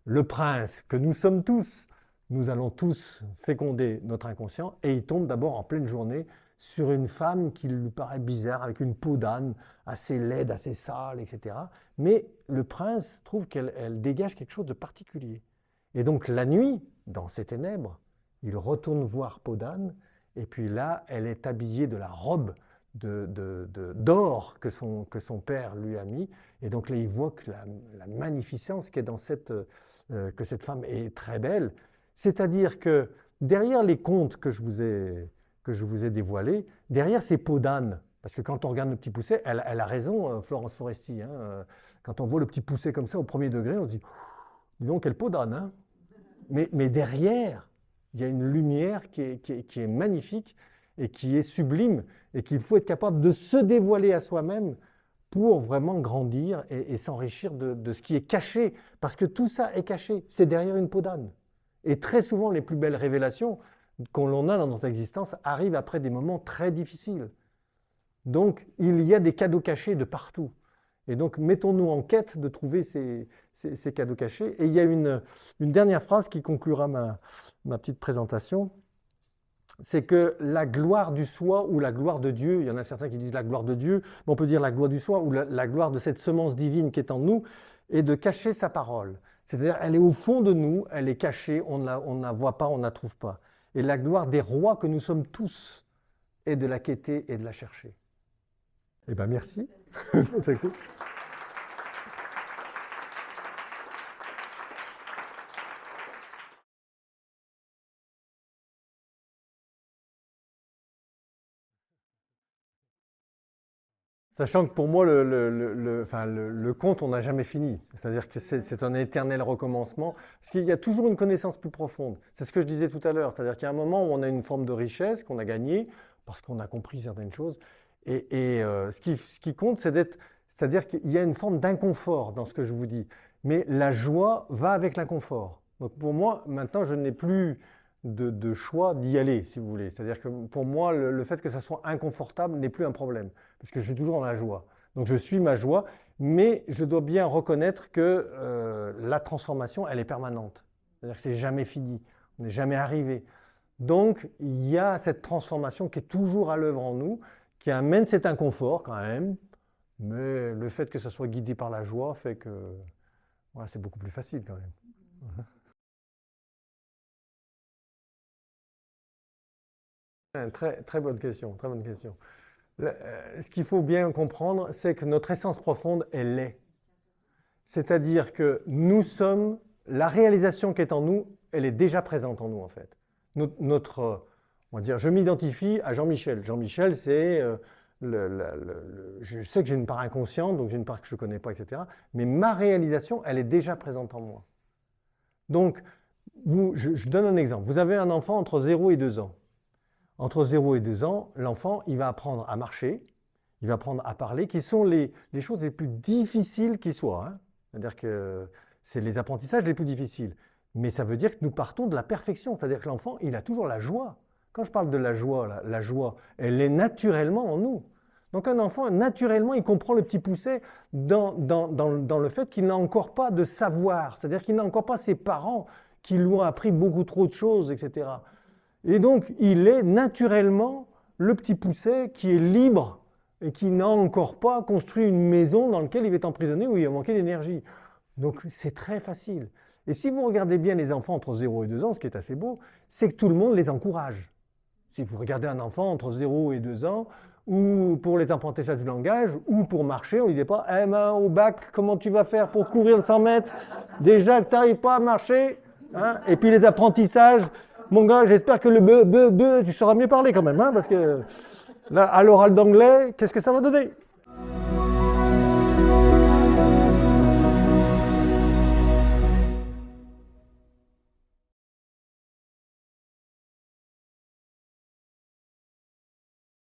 le prince, que nous sommes tous, nous allons tous féconder notre inconscient, et il tombe d'abord en pleine journée sur une femme qui lui paraît bizarre, avec une peau d'âne, assez laide, assez sale, etc. Mais le prince trouve qu'elle dégage quelque chose de particulier. Et donc la nuit, dans ses ténèbres, il retourne voir Peau d'âne, et puis là, elle est habillée de la robe d'or que son père lui a mis. Et donc là, il voit que la magnificence qui est dans que cette femme est très belle. C'est-à-dire que derrière les contes que je vous ai dévoilés, derrière ces Peau d'âne, parce que quand on regarde le petit poucet, elle a raison, Florence Foresti, hein, quand on voit le petit poucet comme ça au premier degré, on se dit, dis donc, quelle peau d'âne, hein. Mais derrière, il y a une lumière qui est magnifique et qui est sublime, et qu'il faut être capable de se dévoiler à soi-même pour vraiment grandir et s'enrichir de ce qui est caché, parce que tout ça est caché, c'est derrière une peau d'âne. Et très souvent, les plus belles révélations qu'on a dans notre existence arrivent après des moments très difficiles. Donc, il y a des cadeaux cachés de partout. Et donc, mettons-nous en quête de trouver ces cadeaux cachés. Et il y a une dernière phrase qui conclura ma petite présentation. C'est que la gloire du soi ou la gloire de Dieu, il y en a certains qui disent la gloire de Dieu, mais on peut dire la gloire du soi ou la gloire de cette semence divine qui est en nous, est de cacher sa parole. C'est-à-dire, elle est au fond de nous, elle est cachée, on ne la voit pas, on ne la trouve pas. Et la gloire des rois que nous sommes tous est de la quêter et de la chercher. Eh bien, merci. Sachant que pour moi, le conte, on n'a jamais fini. C'est-à-dire que c'est un éternel recommencement. Parce qu'il y a toujours une connaissance plus profonde. C'est ce que je disais tout à l'heure. C'est-à-dire qu'il y a un moment où on a une forme de richesse qu'on a gagnée parce qu'on a compris certaines choses. Et ce qui compte, c'est-à-dire qu'il y a une forme d'inconfort dans ce que je vous dis. Mais la joie va avec l'inconfort. Donc pour moi, maintenant, je n'ai plus de choix d'y aller, si vous voulez. C'est-à-dire que pour moi, le fait que ça soit inconfortable n'est plus un problème, parce que je suis toujours dans la joie. Donc je suis ma joie, mais je dois bien reconnaître que la transformation, elle est permanente. C'est-à-dire que c'est jamais fini, on n'est jamais arrivé. Donc il y a cette transformation qui est toujours à l'œuvre en nous, qui amène cet inconfort quand même, mais le fait que ça soit guidé par la joie fait que voilà, c'est beaucoup plus facile quand même. Très bonne question, très bonne question. Ce qu'il faut bien comprendre, c'est que notre essence profonde, elle l'est. C'est-à-dire que nous sommes, la réalisation qui est en nous, elle est déjà présente en nous en fait. On va dire, je m'identifie à Jean-Michel. Jean-Michel, c'est, je sais que j'ai une part inconsciente, donc j'ai une part que je ne connais pas, etc. Mais ma réalisation, elle est déjà présente en moi. Donc, je donne un exemple. Vous avez un enfant entre 0 et 2 ans. Entre 0 et 2 ans, l'enfant, il va apprendre à marcher, il va apprendre à parler, qui sont les choses les plus difficiles qui soient. Hein. C'est-à-dire que c'est les apprentissages les plus difficiles. Mais ça veut dire que nous partons de la perfection. C'est-à-dire que l'enfant, il a toujours la joie. Quand je parle de la joie, elle est naturellement en nous. Donc un enfant, naturellement, il comprend le petit poucet dans le fait qu'il n'a encore pas de savoir. C'est-à-dire qu'il n'a encore pas ses parents qui lui ont appris beaucoup trop de choses, etc. Et donc, il est naturellement le petit poucet qui est libre et qui n'a encore pas construit une maison dans laquelle il est emprisonné où il a manqué d'énergie. Donc, c'est très facile. Et si vous regardez bien les enfants entre 0 et 2 ans, ce qui est assez beau, c'est que tout le monde les encourage. Si vous regardez un enfant entre 0 et 2 ans, ou pour les apprentissages du langage, ou pour marcher, on ne lui dit pas, eh ben, au bac, comment tu vas faire pour courir le 100 mètres? Déjà que tu n'arrives pas à marcher, hein? Et puis les apprentissages, mon gars, j'espère que le tu sauras mieux parler quand même, hein, parce que là, à l'oral d'anglais, qu'est-ce que ça va donner?